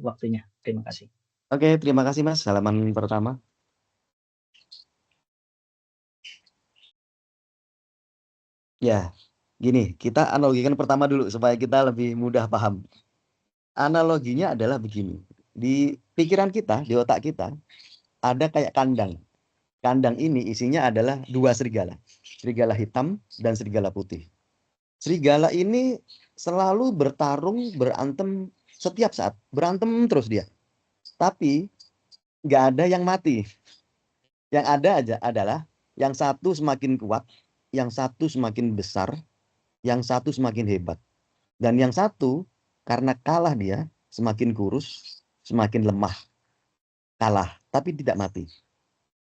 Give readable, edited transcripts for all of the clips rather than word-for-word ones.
waktunya. Terima kasih. Oke, terima kasih Mas. Halaman pertama. Ya, gini, kita analogikan pertama dulu supaya kita lebih mudah paham. Analoginya adalah begini. Di pikiran kita, di otak kita, ada kayak kandang. Kandang ini isinya adalah dua serigala. Serigala hitam dan serigala putih. Serigala ini selalu bertarung, berantem setiap saat. Berantem terus dia. Tapi nggak ada yang mati. Yang ada aja adalah yang satu semakin kuat, yang satu semakin besar, yang satu semakin hebat. Dan yang satu karena kalah dia semakin kurus, semakin lemah. Kalah, tapi tidak mati.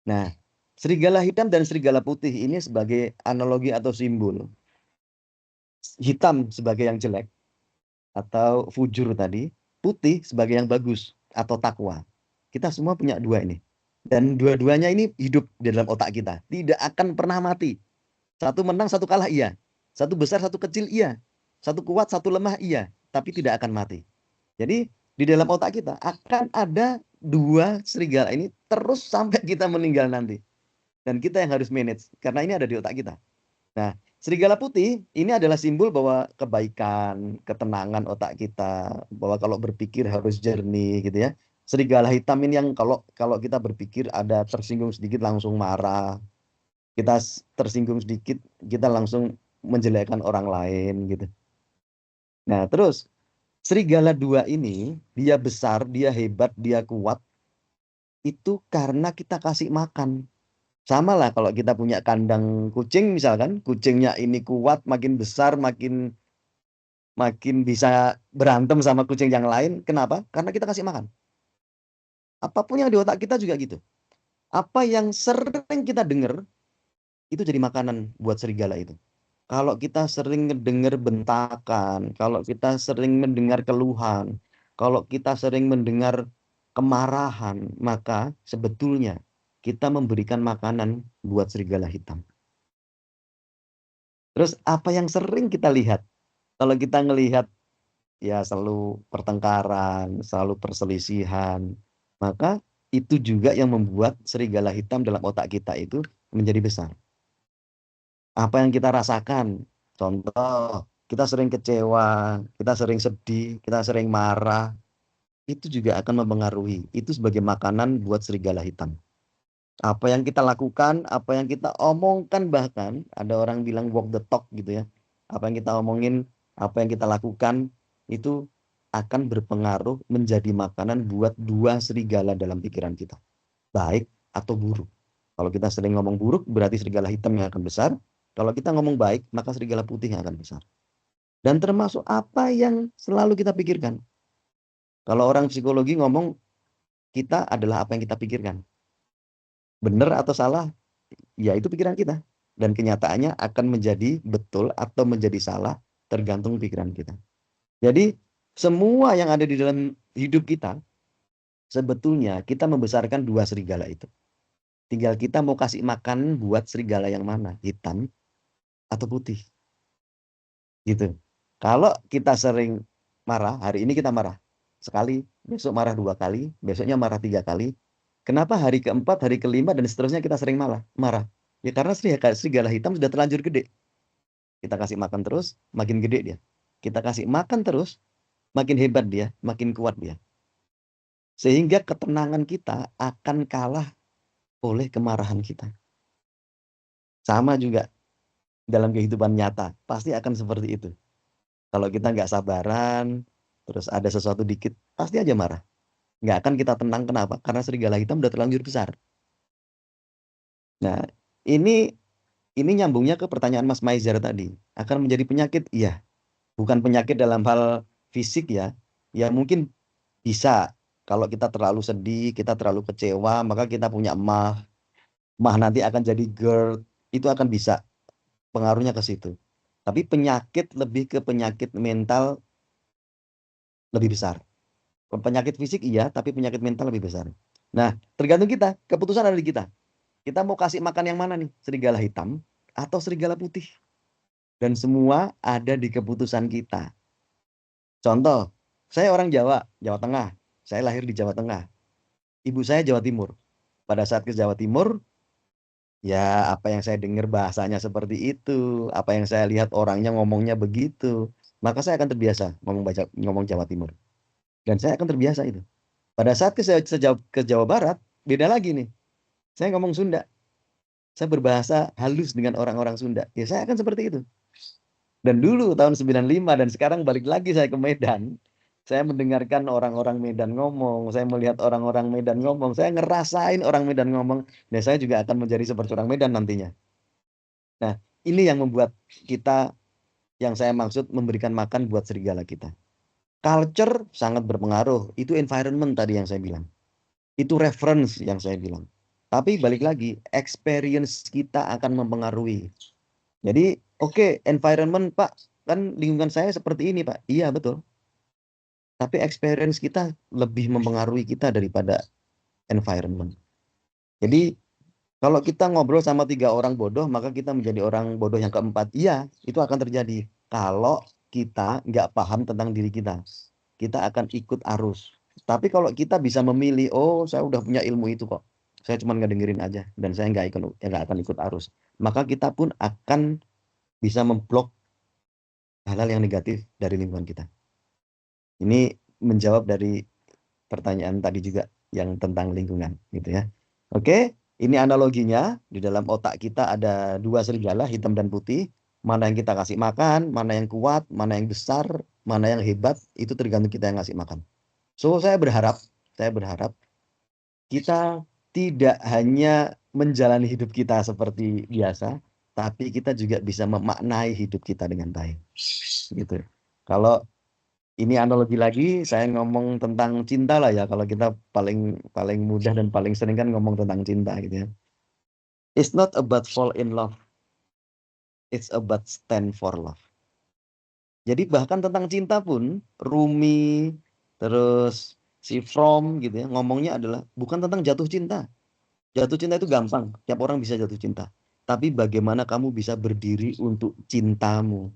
Nah, serigala hitam dan serigala putih ini sebagai analogi atau simbol. Hitam sebagai yang jelek atau fujur tadi, putih sebagai yang bagus atau takwa. Kita semua punya dua ini. Dan dua-duanya ini hidup di dalam otak kita. Tidak akan pernah mati. Satu menang, satu kalah, iya. Satu besar, satu kecil, iya. Satu kuat, satu lemah, iya. Tapi tidak akan mati. Jadi di dalam otak kita akan ada dua serigala ini terus sampai kita meninggal nanti. Dan kita yang harus manage. Karena ini ada di otak kita. Nah, serigala putih ini adalah simbol bahwa kebaikan, ketenangan otak kita, bahwa kalau berpikir harus jernih gitu ya. Serigala hitam ini yang kalau kita berpikir ada tersinggung sedikit langsung marah. Kita tersinggung sedikit kita langsung menjelekkan orang lain gitu. Nah, terus serigala dua ini dia besar, dia hebat, dia kuat itu karena kita kasih makan. Sama lah kalau kita punya kandang kucing misalkan, kucingnya ini kuat, makin besar, makin bisa berantem sama kucing yang lain. Kenapa? Karena kita kasih makan. Apapun yang di otak kita juga gitu. Apa yang sering kita dengar, itu jadi makanan buat serigala itu. Kalau kita sering mendengar bentakan, kalau kita sering mendengar keluhan, kalau kita sering mendengar kemarahan, maka sebetulnya kita memberikan makanan buat serigala hitam. Terus apa yang sering kita lihat? Kalau kita ngelihat ya selalu pertengkaran, selalu perselisihan, maka itu juga yang membuat serigala hitam dalam otak kita itu menjadi besar. Apa yang kita rasakan? Contoh, kita sering kecewa, kita sering sedih, kita sering marah, itu juga akan mempengaruhi. Itu sebagai makanan buat serigala hitam. Apa yang kita lakukan, apa yang kita omongkan, bahkan ada orang bilang walk the talk gitu ya. Apa yang kita omongin, apa yang kita lakukan, itu akan berpengaruh menjadi makanan buat dua serigala dalam pikiran kita. Baik atau buruk. Kalau kita sering ngomong buruk, berarti serigala hitam yang akan besar. Kalau kita ngomong baik, maka serigala putih yang akan besar. Dan termasuk apa yang selalu kita pikirkan. Kalau orang psikologi ngomong, kita adalah apa yang kita pikirkan. Benar atau salah, ya itu pikiran kita. Dan kenyataannya akan menjadi betul atau menjadi salah, tergantung pikiran kita. Jadi, semua yang ada di dalam hidup kita, sebetulnya kita membesarkan dua serigala itu. Tinggal kita mau kasih makan buat serigala yang mana, hitam atau putih. Gitu. Kalau kita sering marah, hari ini kita marah sekali, besok marah 2 kali, besoknya marah 3 kali. Kenapa hari keempat, hari kelima, dan seterusnya kita sering marah? Ya karena serigala hitam sudah terlanjur gede. Kita kasih makan terus, makin gede dia. Kita kasih makan terus, makin hebat dia, makin kuat dia. Sehingga ketenangan kita akan kalah oleh kemarahan kita. Sama juga dalam kehidupan nyata, pasti akan seperti itu. Kalau kita nggak sabaran, terus ada sesuatu dikit, pasti aja marah. Nggak akan kita tenang, kenapa? Karena serigala hitam udah terlanjur besar. Nah, ini nyambungnya ke pertanyaan Mas Maizar tadi. Akan menjadi penyakit? Iya. Bukan penyakit dalam hal fisik ya. Ya mungkin bisa. Kalau kita terlalu sedih, kita terlalu kecewa, maka kita punya emah. Emah nanti akan jadi GERD. Itu akan bisa. Pengaruhnya ke situ. Tapi penyakit lebih ke penyakit mental lebih besar. Penyakit fisik iya, tapi penyakit mental lebih besar. Nah, tergantung kita. Keputusan ada di kita. Kita mau kasih makan yang mana nih? Serigala hitam atau serigala putih? Dan semua ada di keputusan kita. Contoh, saya orang Jawa, Jawa Tengah. Saya lahir di Jawa Tengah. Ibu saya Jawa Timur. Pada saat ke Jawa Timur, ya apa yang saya dengar bahasanya seperti itu, apa yang saya lihat orangnya ngomongnya begitu, maka saya akan terbiasa ngomong Jawa Timur. Dan saya akan terbiasa itu. Pada saat ke Jawa Barat, beda lagi nih. Saya ngomong Sunda. Saya berbahasa halus dengan orang-orang Sunda. Ya saya akan seperti itu. Dan dulu tahun 95 dan sekarang balik lagi saya ke Medan. Saya mendengarkan orang-orang Medan ngomong, saya melihat orang-orang Medan ngomong, saya ngerasain orang Medan ngomong, dan saya juga akan menjadi seperti orang Medan nantinya. Nah, ini yang membuat kita, yang saya maksud memberikan makan buat serigala kita. Culture sangat berpengaruh, itu environment tadi yang saya bilang. Itu reference yang saya bilang. Tapi balik lagi, experience kita akan mempengaruhi. Jadi, oke, environment Pak, kan lingkungan saya seperti ini Pak. Iya betul. Tapi experience kita lebih mempengaruhi kita daripada environment. Jadi, kalau kita ngobrol sama 3 orang bodoh, maka kita menjadi orang bodoh yang keempat. Iya, itu akan terjadi. Kalau kita nggak paham tentang diri kita, kita akan ikut arus. Tapi kalau kita bisa memilih, oh saya udah punya ilmu itu kok, saya cuma ngedengerin aja, dan saya nggak akan ikut arus. Maka kita pun akan bisa memblok hal-hal yang negatif dari lingkungan kita. Ini menjawab dari pertanyaan tadi juga yang tentang lingkungan, gitu ya. Oke, ini analoginya di dalam otak kita ada 2 serigala, hitam dan putih. Mana yang kita kasih makan, mana yang kuat, mana yang besar, mana yang hebat, itu tergantung kita yang ngasih makan. So, saya berharap kita tidak hanya menjalani hidup kita seperti biasa, tapi kita juga bisa memaknai hidup kita dengan baik. Gitu. Kalau ini analogi lagi, saya ngomong tentang cinta lah ya. Kalau kita paling paling mudah dan paling sering kan ngomong tentang cinta gitu ya. It's not about fall in love, it's about stand for love. Jadi bahkan tentang cinta pun Rumi, terus si From gitu ya, ngomongnya adalah bukan tentang jatuh cinta. Jatuh cinta itu gampang, tiap orang bisa jatuh cinta. Tapi bagaimana kamu bisa berdiri untuk cintamu?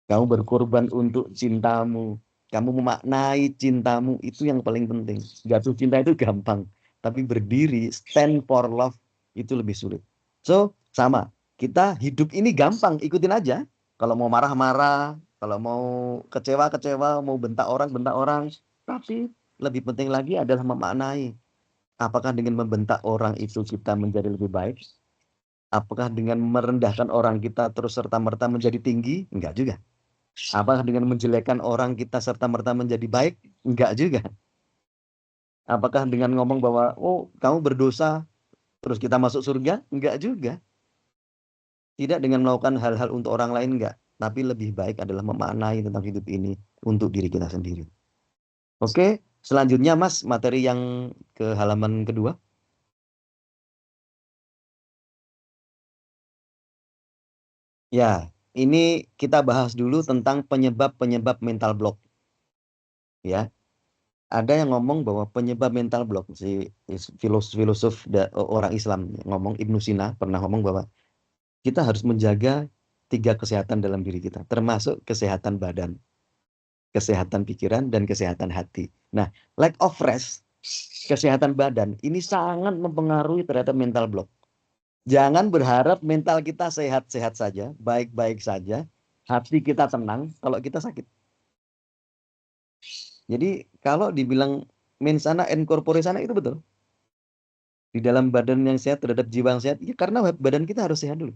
Kamu berkorban untuk cintamu. Kamu memaknai cintamu, itu yang paling penting. Jatuh cinta itu gampang. Tapi berdiri, stand for love, itu lebih sulit. So, sama. Kita hidup ini gampang, ikutin aja. Kalau mau marah-marah, kalau mau kecewa-kecewa, mau bentak orang. Tapi lebih penting lagi adalah memaknai. Apakah dengan membentak orang itu kita menjadi lebih baik? Apakah dengan merendahkan orang kita terus serta-merta menjadi tinggi? Enggak juga. Apakah dengan menjelekkan orang kita serta-merta menjadi baik? Enggak juga. Apakah dengan ngomong bahwa, oh kamu berdosa, terus kita masuk surga? Enggak juga. Tidak dengan melakukan hal-hal untuk orang lain, enggak. Tapi lebih baik adalah memaknai tentang hidup ini untuk diri kita sendiri. Oke, selanjutnya Mas, materi yang ke halaman kedua. Ya, ini kita bahas dulu tentang penyebab-penyebab mental block. Ya, ada yang ngomong bahwa penyebab mental block, si filosof orang Islam ngomong, Ibnu Sina pernah ngomong bahwa kita harus menjaga 3 kesehatan dalam diri kita, termasuk kesehatan badan, kesehatan pikiran, dan kesehatan hati. Nah, lack of rest, kesehatan badan, ini sangat mempengaruhi terhadap mental block. Jangan berharap mental kita sehat-sehat saja, baik-baik saja, hati kita tenang kalau kita sakit. Jadi kalau dibilang mens sana in corpore sana, itu betul. Di dalam badan yang sehat terhadap jiwa yang sehat, ya karena badan kita harus sehat dulu.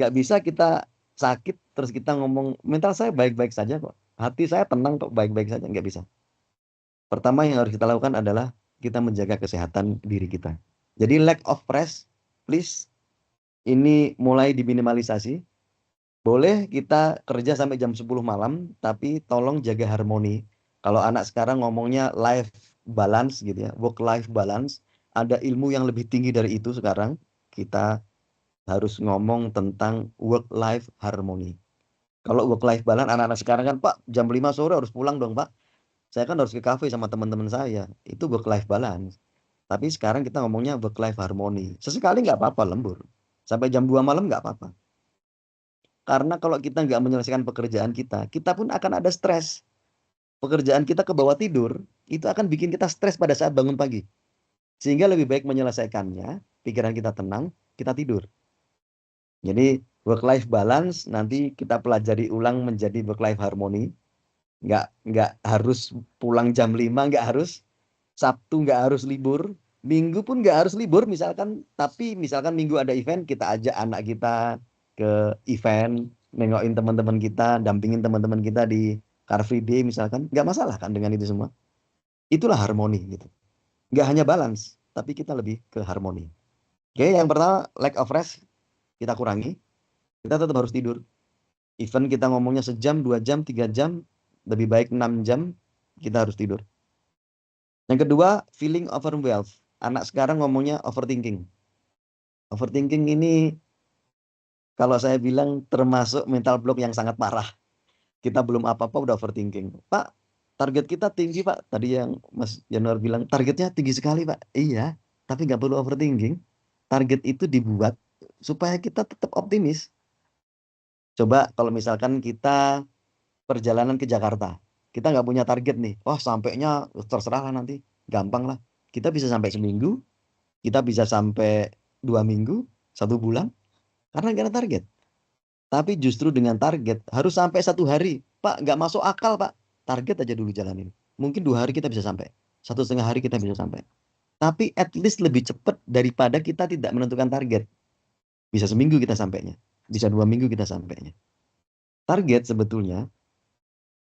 Nggak bisa kita sakit terus kita ngomong mental saya baik-baik saja kok, hati saya tenang kok, baik-baik saja, nggak bisa. Pertama yang harus kita lakukan adalah kita menjaga kesehatan diri kita. Jadi lack of rest, please, ini mulai diminimalisasi. Boleh kita kerja sampai jam 10 malam, tapi tolong jaga harmoni. Kalau anak sekarang ngomongnya life balance gitu ya, work life balance, ada ilmu yang lebih tinggi dari itu sekarang. Kita harus ngomong tentang work life harmony. Kalau work life balance, anak-anak sekarang kan, Pak, jam 5 sore harus pulang dong, Pak. Saya kan harus ke kafe sama teman-teman saya. Itu work life balance. Tapi sekarang kita ngomongnya work life harmony. Sesekali nggak apa-apa lembur. Sampai jam 2 malam nggak apa-apa. Karena kalau kita nggak menyelesaikan pekerjaan kita, kita pun akan ada stres. pekerjaan kita ke bawah tidur, itu akan bikin kita stres pada saat bangun pagi. Sehingga lebih baik menyelesaikannya, pikiran kita tenang, kita tidur. Jadi work life balance nanti kita pelajari ulang menjadi work life harmony. Nggak harus pulang jam 5, nggak harus. Sabtu nggak harus libur. Minggu pun nggak harus libur misalkan. Tapi misalkan minggu ada event, kita ajak anak kita ke event, nengokin teman-teman kita, dampingin teman-teman kita di Car Free Day misalkan. Nggak masalah kan dengan itu semua. Itulah harmoni gitu. Nggak hanya balance, tapi kita lebih ke harmoni. Oke, yang pertama lack of rest kita kurangi. Kita tetap harus tidur. Even kita ngomongnya sejam, 2 jam, 3 jam, lebih baik 6 jam, kita harus tidur. Yang kedua, feeling overwhelmed. Anak sekarang ngomongnya overthinking. Overthinking ini kalau saya bilang termasuk mental block yang sangat parah. Kita belum apa-apa udah overthinking. Pak, target kita tinggi Pak. Tadi yang Mas Januar bilang, targetnya tinggi sekali Pak. Iya, tapi nggak perlu overthinking. Target itu dibuat supaya kita tetap optimis. Coba kalau misalkan kita perjalanan ke Jakarta. Kita nggak punya target nih. Wah, sampainya terserah lah nanti. Gampang lah. Kita bisa sampai seminggu, kita bisa sampai 2 minggu, 1 bulan, karena nggak ada target. Tapi justru dengan target, harus sampai 1 hari. Pak, nggak masuk akal, Pak. Target aja dulu jalanin. Mungkin 2 hari kita bisa sampai. 1,5 hari kita bisa sampai. Tapi at least lebih cepat daripada kita tidak menentukan target. Bisa seminggu kita sampainya. Bisa 2 minggu kita sampainya. Target sebetulnya,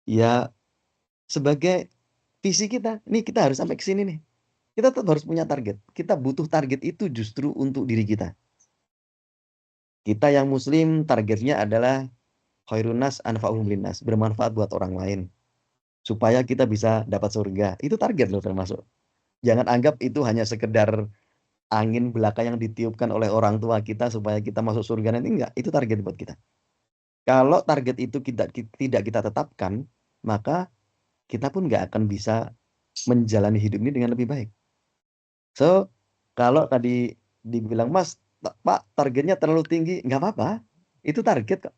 ya sebagai visi kita. Nih kita harus sampai ke sini nih. Kita tetap harus punya target. Kita butuh target itu justru untuk diri kita. Kita yang muslim targetnya adalah khairunas anfa'uhum linnas, bermanfaat buat orang lain. Supaya kita bisa dapat surga. Itu target loh termasuk. Jangan anggap itu hanya sekedar angin belaka yang ditiupkan oleh orang tua kita supaya kita masuk surga nanti. Enggak, itu target buat kita. Kalau target itu tidak kita tetapkan, maka kita pun nggak akan bisa menjalani hidup ini dengan lebih baik. So, kalau tadi dibilang, Mas, Pak, targetnya terlalu tinggi, nggak apa-apa. Itu target kok.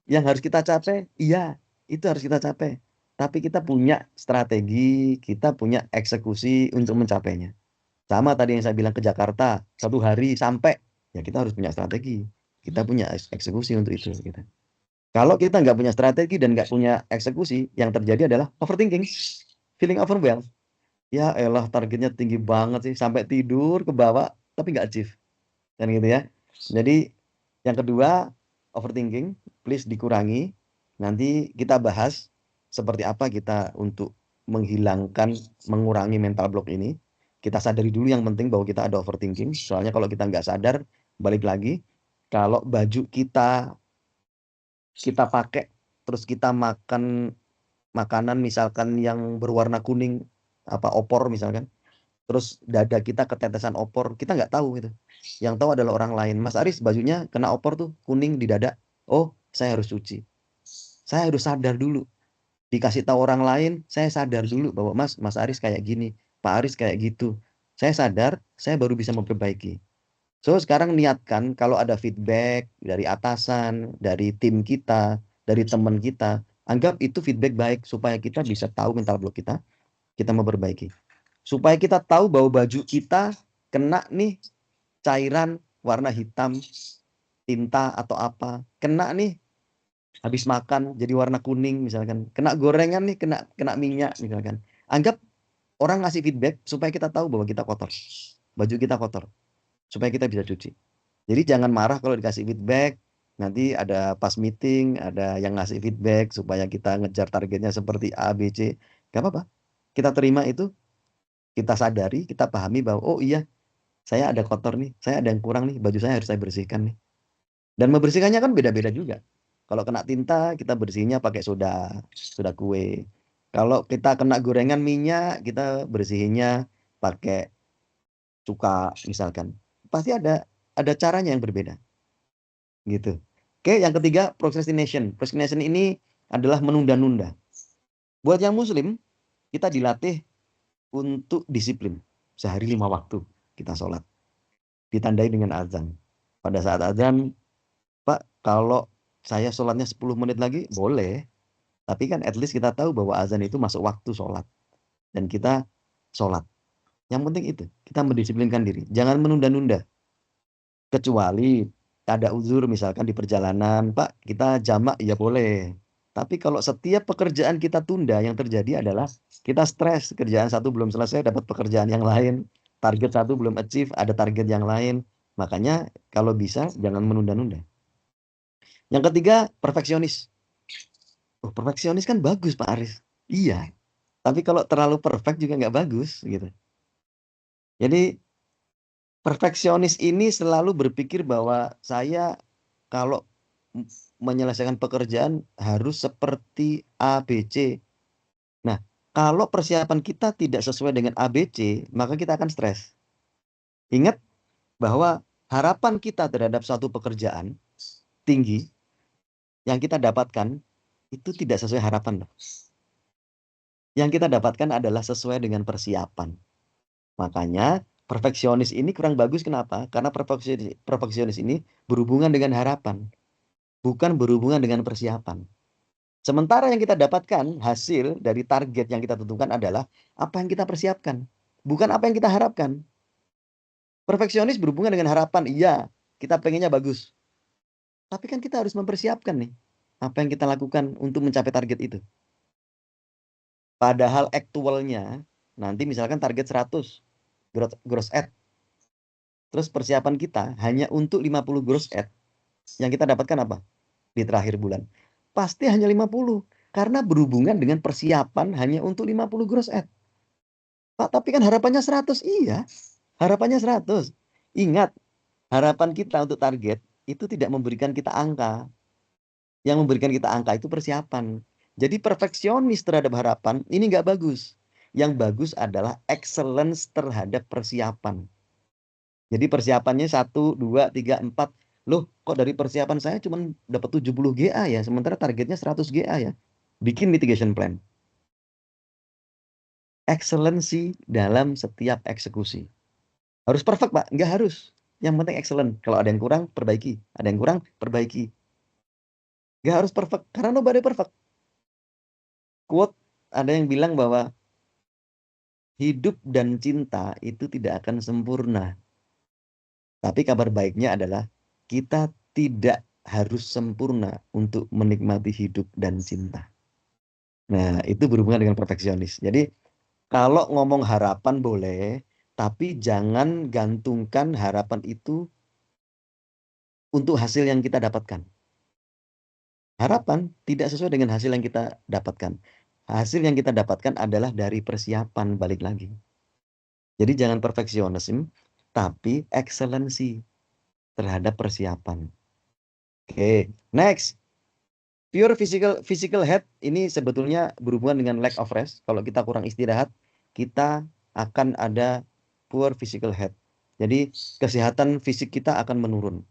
Yang harus kita capai, iya, itu harus kita capai. Tapi kita punya strategi, kita punya eksekusi untuk mencapainya. Sama tadi yang saya bilang ke Jakarta, 1 hari sampai, ya kita harus punya strategi. Kita punya eksekusi untuk itu. Gitu. Kalau kita nggak punya strategi dan nggak punya eksekusi, yang terjadi adalah overthinking, feeling overwhelmed. Ya elah targetnya tinggi banget sih sampai tidur ke bawah tapi nggak achieve kan gitu ya. Jadi yang kedua overthinking please dikurangi. Nanti kita bahas seperti apa kita untuk menghilangkan mengurangi mental block ini. Kita sadari dulu yang penting bahwa kita ada overthinking. Soalnya kalau kita nggak sadar balik lagi kalau baju kita pakai terus kita makan makanan misalkan yang berwarna kuning apa opor misalkan terus dada kita ketetesan opor kita nggak tahu gitu yang tahu adalah orang lain. Mas Aris bajunya kena opor tuh kuning di dada, oh saya harus cuci, saya harus sadar dulu, dikasih tahu orang lain saya sadar dulu bahwa Mas Aris kayak gini, Pak Aris kayak gitu, saya sadar saya baru bisa memperbaiki. So sekarang niatkan kalau ada feedback dari atasan, dari tim kita, dari teman kita, anggap itu feedback baik supaya kita bisa tahu mental block kita memperbaiki. Supaya kita tahu bahwa baju kita kena nih cairan warna hitam, tinta atau apa. Kena nih habis makan jadi warna kuning misalkan. Kena gorengan nih, kena kena minyak misalkan. Anggap orang ngasih feedback supaya kita tahu bahwa kita kotor. Baju kita kotor. Supaya kita bisa cuci. Jadi jangan marah kalau dikasih feedback. Nanti ada pas meeting, ada yang ngasih feedback supaya kita ngejar targetnya seperti A, B, C. Gak apa-apa. Kita terima itu, kita sadari, kita pahami bahwa oh iya, saya ada kotor nih, saya ada yang kurang nih, baju saya harus saya bersihkan nih. Dan membersihkannya kan beda-beda juga. Kalau kena tinta, kita bersihnya pakai soda kue. Kalau kita kena gorengan minyak, kita bersihinnya pakai cuka misalkan. Pasti ada caranya yang berbeda, gitu. Oke, yang ketiga procrastination. Procrastination ini adalah menunda-nunda. Buat yang muslim, kita dilatih untuk disiplin. Sehari 5 waktu kita sholat. Ditandai dengan azan. Pada saat azan, Pak, kalau saya sholatnya 10 menit lagi, boleh. Tapi kan at least kita tahu bahwa azan itu masuk waktu sholat. Dan kita sholat. Yang penting itu, kita mendisiplinkan diri. Jangan menunda-nunda. Kecuali ada uzur misalkan di perjalanan, Pak, kita jamak, ya boleh. Tapi kalau setiap pekerjaan kita tunda, yang terjadi adalah kita stres. Kerjaan satu belum selesai, dapat pekerjaan yang lain. Target satu belum achieve, ada target yang lain. Makanya kalau bisa, jangan menunda-nunda. Yang ketiga, perfeksionis. Oh, perfeksionis kan bagus, Pak Aris. Iya, tapi kalau terlalu perfect juga nggak bagus gitu. Jadi perfeksionis ini selalu berpikir bahwa saya kalau menyelesaikan pekerjaan harus seperti A, B, C. Nah, kalau persiapan kita tidak sesuai dengan A, B, C, maka kita akan stres. Ingat bahwa harapan kita terhadap suatu pekerjaan tinggi yang kita dapatkan itu tidak sesuai harapan. Yang kita dapatkan adalah sesuai dengan persiapan. Makanya perfeksionis ini kurang bagus. Kenapa? Karena perfeksionis ini berhubungan dengan harapan, bukan berhubungan dengan persiapan. Sementara yang kita dapatkan hasil dari target yang kita tentukan adalah apa yang kita persiapkan, bukan apa yang kita harapkan. Perfeksionis berhubungan dengan harapan. Iya, kita pengennya bagus. Tapi kan kita harus mempersiapkan nih apa yang kita lakukan untuk mencapai target itu. Padahal aktualnya nanti misalkan target 100 gross add. Terus persiapan kita hanya untuk 50 gross add. Yang kita dapatkan apa? Di terakhir bulan. Pasti hanya 50. Karena berhubungan dengan persiapan hanya untuk 50 gross add. Pak, tapi kan harapannya 100. Iya, harapannya 100. Ingat, harapan kita untuk target itu tidak memberikan kita angka. Yang memberikan kita angka itu persiapan. Jadi perfeksionis terhadap harapan ini nggak bagus. Yang bagus adalah excellence terhadap persiapan. Jadi persiapannya 1, 2, 3, 4. Loh, kok dari persiapan saya cuma dapat 70 GA ya, sementara targetnya 100 GA ya. Bikin mitigation plan. Excellency dalam setiap eksekusi. Harus perfect, Pak? Nggak harus. Yang penting excellent. Kalau ada yang kurang, perbaiki. Ada yang kurang, perbaiki. Nggak harus perfect, karena nobody perfect. Quote, ada yang bilang bahwa hidup dan cinta itu tidak akan sempurna. Tapi kabar baiknya adalah kita tidak harus sempurna untuk menikmati hidup dan cinta. Nah, itu berhubungan dengan perfeksionis. Jadi, kalau ngomong harapan boleh, tapi jangan gantungkan harapan itu untuk hasil yang kita dapatkan. Harapan tidak sesuai dengan hasil yang kita dapatkan. Hasil yang kita dapatkan adalah dari persiapan, balik lagi. Jadi jangan perfeksionisme, tapi excellency terhadap persiapan. Oke, next. Pure physical health ini sebetulnya berhubungan dengan lack of rest. Kalau kita kurang istirahat, kita akan ada poor physical health. Jadi kesehatan fisik kita akan menurun.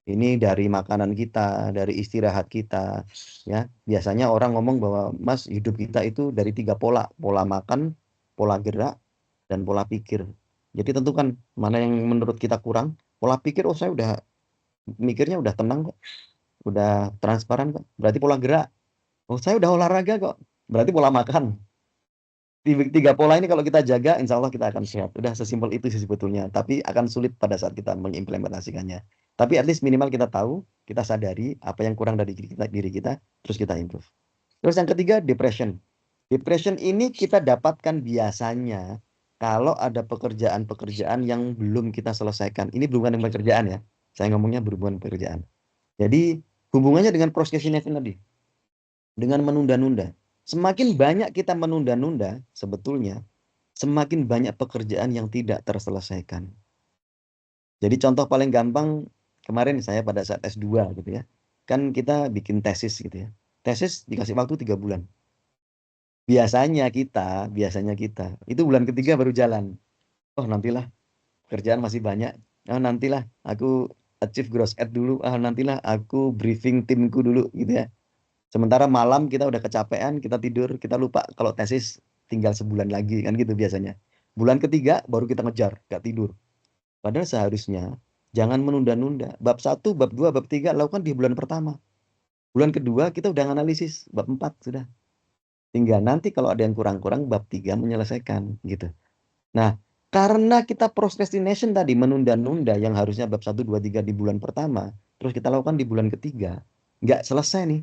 Ini dari makanan kita, dari istirahat kita, ya. Biasanya orang ngomong bahwa Mas, hidup kita itu dari 3 pola, pola makan, pola gerak, dan pola pikir. Jadi tentukan mana yang menurut kita kurang. Pola pikir, oh saya udah mikirnya udah tenang kok, udah transparan kok. Berarti pola gerak. Oh, saya udah olahraga kok. Berarti pola makan. Tiga pola ini kalau kita jaga, insya Allah kita akan sehat. Udah sesimpel itu sih sebetulnya. Tapi akan sulit pada saat kita mengimplementasikannya. Tapi at least minimal kita tahu, kita sadari apa yang kurang dari diri kita, terus kita improve. Terus yang ketiga, depression. Depression ini kita dapatkan biasanya kalau ada pekerjaan-pekerjaan yang belum kita selesaikan. Ini berhubungan dengan pekerjaan ya. Saya ngomongnya berhubungan dengan pekerjaan. Jadi hubungannya dengan procrastination tadi. Dengan menunda-nunda. Semakin banyak kita menunda-nunda, sebetulnya semakin banyak pekerjaan yang tidak terselesaikan. Jadi contoh paling gampang, kemarin saya pada saat S2 gitu ya. Kan kita bikin tesis gitu ya. Tesis dikasih waktu 3 bulan. Biasanya kita, itu bulan ketiga baru jalan. Oh nantilah, kerjaan masih banyak. Oh nantilah, aku achieve gross add dulu. Ah nantilah, aku briefing timku dulu gitu ya. Sementara malam kita udah kecapean, kita tidur, kita lupa kalau tesis tinggal sebulan lagi, kan gitu biasanya. Bulan ketiga baru kita ngejar, gak tidur. Padahal seharusnya jangan menunda-nunda. Bab 1, bab 2, bab 3 lakukan di bulan pertama. Bulan kedua kita udah analisis, bab 4 sudah. Tinggal nanti kalau ada yang kurang-kurang bab 3 menyelesaikan gitu. Nah, karena kita procrastination tadi menunda-nunda yang harusnya bab 1, 2, 3 di bulan pertama, terus kita lakukan di bulan ketiga, nggak selesai nih.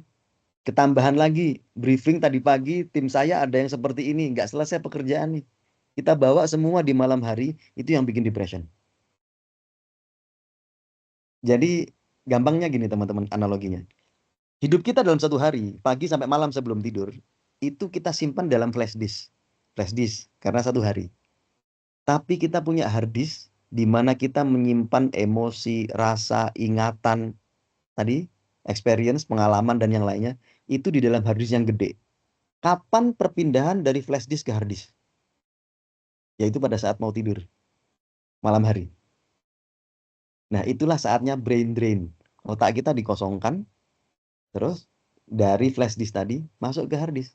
Ketambahan lagi, briefing tadi pagi, tim saya ada yang seperti ini, nggak selesai pekerjaan nih. Kita bawa semua di malam hari, itu yang bikin depression. Jadi, gampangnya gini teman-teman analoginya. Hidup kita dalam satu hari, pagi sampai malam sebelum tidur, itu kita simpan dalam flash disk. Flash disk, karena satu hari. Tapi kita punya hard disk, di mana kita menyimpan emosi, rasa, ingatan, tadi, experience, pengalaman, dan yang lainnya, itu di dalam hard disk yang gede. Kapan perpindahan dari flash disk ke hard disk? Yaitu pada saat mau tidur, malam hari. Nah, itulah saatnya brain drain. Otak kita dikosongkan, terus dari flash disk tadi masuk ke hard disk.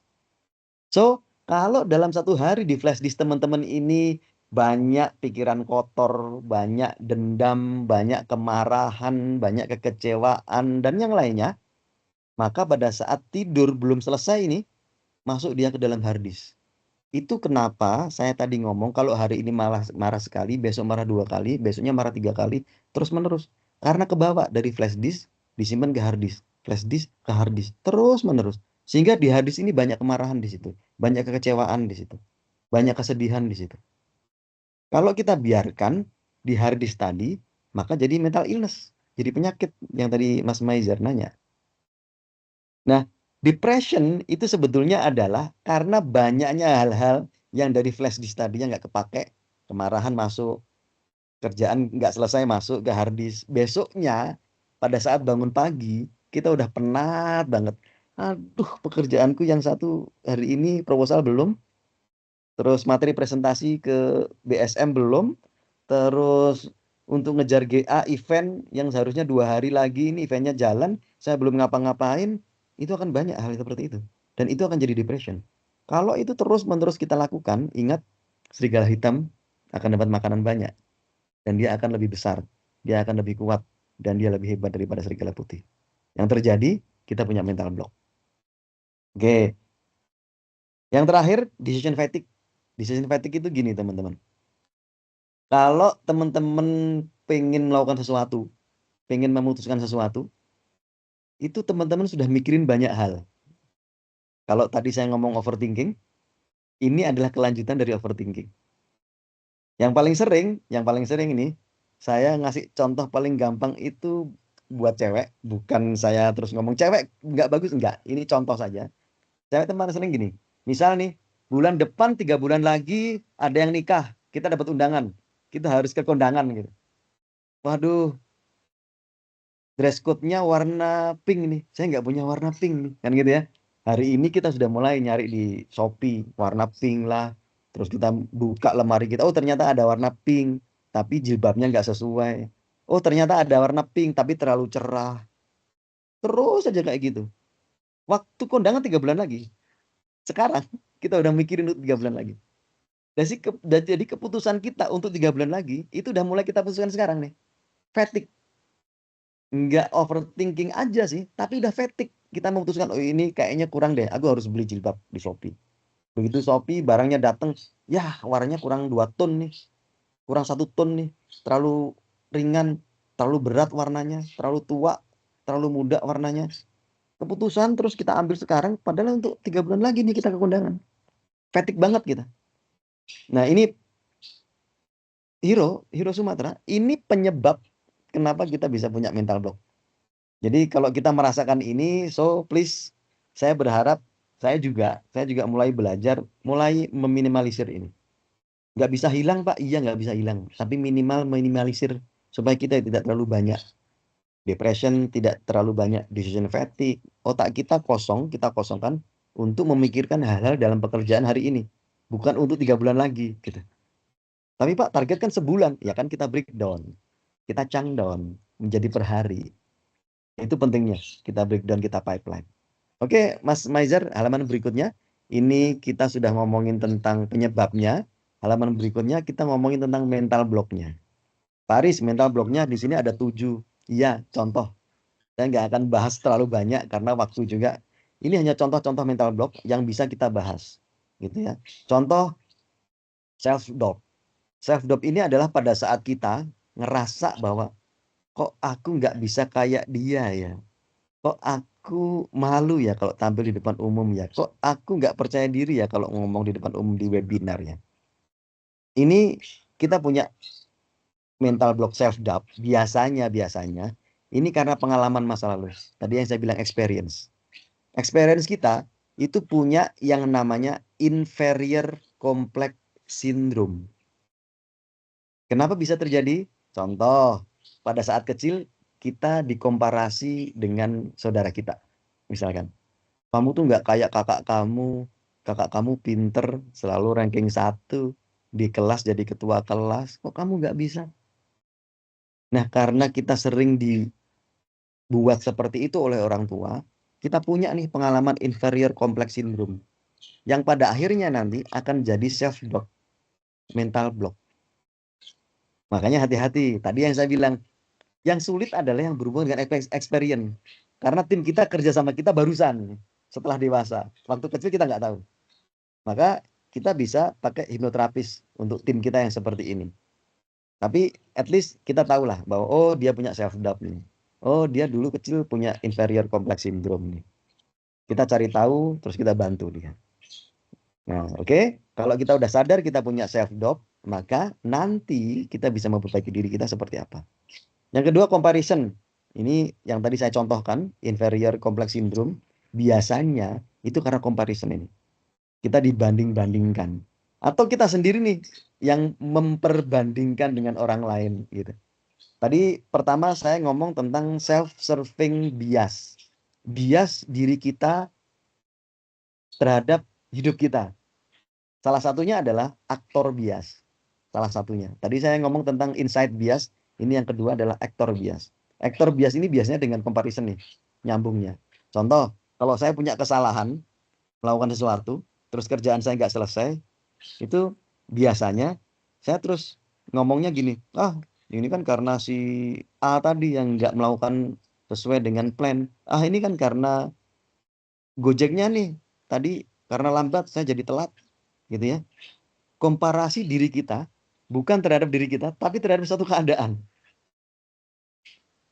So, kalau dalam satu hari di flash disk teman-teman ini banyak pikiran kotor, banyak dendam, banyak kemarahan, banyak kekecewaan, dan yang lainnya, maka pada saat tidur belum selesai ini, masuk dia ke dalam hard disk. Itu kenapa saya tadi ngomong kalau hari ini marah, marah sekali, besok marah 2 kali, besoknya marah 3 kali, terus menerus. Karena kebawa dari flash disk, disimpan ke hard disk. Flash disk ke hard disk, terus menerus. Sehingga di hard disk ini banyak kemarahan di situ. Banyak kekecewaan di situ. Banyak kesedihan di situ. Kalau kita biarkan di hard disk tadi, maka jadi mental illness. Jadi penyakit yang tadi Mas Maizer nanya. Nah, depression itu sebetulnya adalah karena banyaknya hal-hal yang dari flash disk tadinya nggak kepake, kemarahan masuk, kerjaan nggak selesai masuk ke hard disk. Besoknya, pada saat bangun pagi, kita udah penat banget. Aduh, pekerjaanku yang satu hari ini proposal belum, terus materi presentasi ke BSM belum, terus untuk ngejar GA event yang seharusnya 2 hari lagi ini eventnya jalan, saya belum ngapa-ngapain, itu akan banyak hal seperti itu. Dan itu akan jadi depression. Kalau itu terus-menerus kita lakukan, ingat serigala hitam akan dapat makanan banyak. Dan dia akan lebih besar, dia akan lebih kuat, dan dia lebih hebat daripada serigala putih. Yang terjadi, kita punya mental block. Oke, yang terakhir, decision fatigue. Decision fatigue itu gini teman-teman. Kalau teman-teman pengen melakukan sesuatu, pengen memutuskan sesuatu, itu teman-teman sudah mikirin banyak hal. Kalau tadi saya ngomong overthinking, ini adalah kelanjutan dari overthinking. Yang paling sering ini, saya ngasih contoh paling gampang itu buat cewek, bukan saya terus ngomong cewek nggak bagus, enggak. Ini contoh saja. Cewek teman sering gini, misal nih, bulan depan 3 bulan lagi ada yang nikah, kita dapat undangan, kita harus ke kondangan gitu. Waduh, dress code-nya warna pink nih. Saya nggak punya warna pink nih. Kan gitu ya. Hari ini kita sudah mulai nyari di Shopee warna pink lah. Terus kita buka lemari kita. Oh ternyata ada warna pink. Tapi jilbabnya nggak sesuai. Oh ternyata ada warna pink tapi terlalu cerah. Terus aja kayak gitu. Waktu kondangan 3 bulan lagi. Sekarang kita udah mikirin untuk 3 bulan lagi. Jadi keputusan kita untuk 3 bulan lagi. Itu udah mulai kita putuskan sekarang nih. Fatigue. Nggak overthinking aja sih, tapi udah fatigue. Kita memutuskan, oh ini kayaknya kurang deh, aku harus beli jilbab di Shopee. Begitu Shopee barangnya datang, ya warnanya kurang 2 ton nih, kurang 1 ton nih, terlalu ringan, terlalu berat warnanya, terlalu tua, terlalu muda warnanya. Keputusan terus kita ambil sekarang, padahal untuk 3 bulan lagi nih kita ke kondangan. Fatigue banget kita. Nah ini Hero Sumatera, ini penyebab kenapa kita bisa punya mental block. Jadi kalau kita merasakan ini, so please, saya berharap saya juga mulai belajar, mulai meminimalisir ini. Nggak bisa hilang Pak, iya nggak bisa hilang. Tapi minimal minimalisir supaya kita tidak terlalu banyak depression, tidak terlalu banyak decision fatigue. Otak kita kosong, kita kosongkan untuk memikirkan hal-hal dalam pekerjaan hari ini. Bukan untuk 3 bulan lagi. Gitu. Tapi Pak, target kan sebulan. Ya kan kita breakdown. Kita chunk down menjadi per hari. Itu pentingnya. Kita breakdown, kita pipeline. Oke, Mas Maizer, halaman berikutnya. Ini kita sudah ngomongin tentang penyebabnya. Halaman berikutnya kita ngomongin tentang mental blocknya. Paris, mental blocknya di sini ada 7. Iya, contoh. Saya nggak akan bahas terlalu banyak karena waktu juga. Ini hanya contoh-contoh mental block yang bisa kita bahas, gitu ya. Contoh self doubt. Self doubt ini adalah pada saat kita ngerasa bahwa kok aku nggak bisa kayak dia ya, kok aku malu ya kalau tampil di depan umum ya, kok aku nggak percaya diri ya kalau ngomong di depan umum di webinar ya. Ini kita punya mental block self doubt biasanya ini karena pengalaman masa lalu. Tadi yang saya bilang experience kita itu punya yang namanya inferior complex syndrome. Kenapa bisa terjadi? Contoh, pada saat kecil kita dikomparasi dengan saudara kita. Misalkan, kamu tuh nggak kayak kakak kamu pinter, selalu ranking 1, di kelas jadi ketua kelas, kok kamu nggak bisa? Nah, karena kita sering dibuat seperti itu oleh orang tua, kita punya nih pengalaman inferior complex syndrome, yang pada akhirnya nanti akan jadi self block, mental block. Makanya hati-hati, tadi yang saya bilang, yang sulit adalah yang berhubungan dengan experience. Karena tim kita kerja sama kita barusan setelah dewasa. Waktu kecil kita nggak tahu. Maka kita bisa pakai hipnoterapis untuk tim kita yang seperti ini. Tapi at least kita tahulah bahwa oh dia punya self doubt nih. Oh dia dulu kecil punya inferior complex syndrome nih. Kita cari tahu terus kita bantu dia. Nah, oke. Kalau kita udah sadar kita punya self doubt, maka nanti kita bisa memperbaiki diri kita seperti apa. Yang kedua, comparison. Ini yang tadi saya contohkan, inferior complex syndrome. Biasanya itu karena comparison ini. Kita dibanding-bandingkan. Atau kita sendiri nih yang memperbandingkan dengan orang lain gitu. Tadi pertama saya ngomong tentang self-serving bias. Bias diri kita terhadap hidup kita. Salah satunya adalah aktor bias. Salah satunya. Tadi saya ngomong tentang insight bias. Ini yang kedua adalah aktor bias. Aktor bias ini biasanya dengan comparison nih, nyambungnya. Contoh, kalau saya punya kesalahan, melakukan sesuatu, terus kerjaan saya nggak selesai, itu biasanya saya terus ngomongnya gini, ah ini kan karena si A tadi yang nggak melakukan sesuai dengan plan. Ah ini kan karena Gojeknya nih, tadi karena lambat saya jadi telat, gitu ya. Komparasi diri kita bukan terhadap diri kita, tapi terhadap suatu keadaan.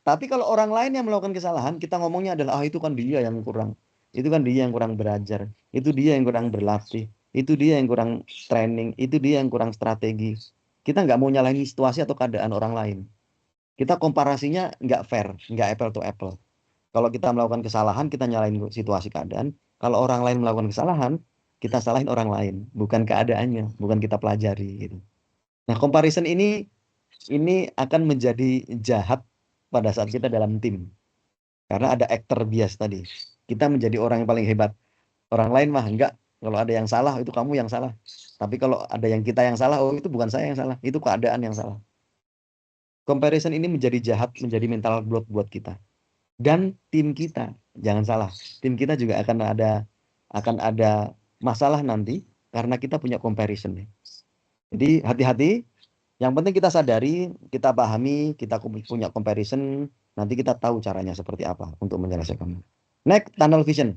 Tapi kalau orang lain yang melakukan kesalahan, kita ngomongnya adalah, ah itu kan dia yang kurang. Itu kan dia yang kurang belajar. Itu dia yang kurang berlatih. Itu dia yang kurang training. Itu dia yang kurang strategi. Kita nggak mau nyalahin situasi atau keadaan orang lain. Kita komparasinya nggak fair, nggak apple to apple. Kalau kita melakukan kesalahan, kita nyalahin situasi keadaan. Kalau orang lain melakukan kesalahan, kita salahin orang lain, bukan keadaannya, bukan kita pelajari gitu. Nah, comparison ini akan menjadi jahat pada saat kita dalam tim. Karena ada actor bias tadi. Kita menjadi orang yang paling hebat. Orang lain mah enggak. Kalau ada yang salah, itu kamu yang salah. Tapi kalau ada yang kita yang salah, oh itu bukan saya yang salah. Itu keadaan yang salah. Comparison ini menjadi jahat, menjadi mental block buat kita. Dan tim kita, jangan salah. Tim kita juga akan ada masalah nanti karena kita punya comparison. Jadi hati-hati. Yang penting kita sadari, kita pahami, kita punya comparison, nanti kita tahu caranya seperti apa untuk menyelesaikannya. Next, tunnel vision.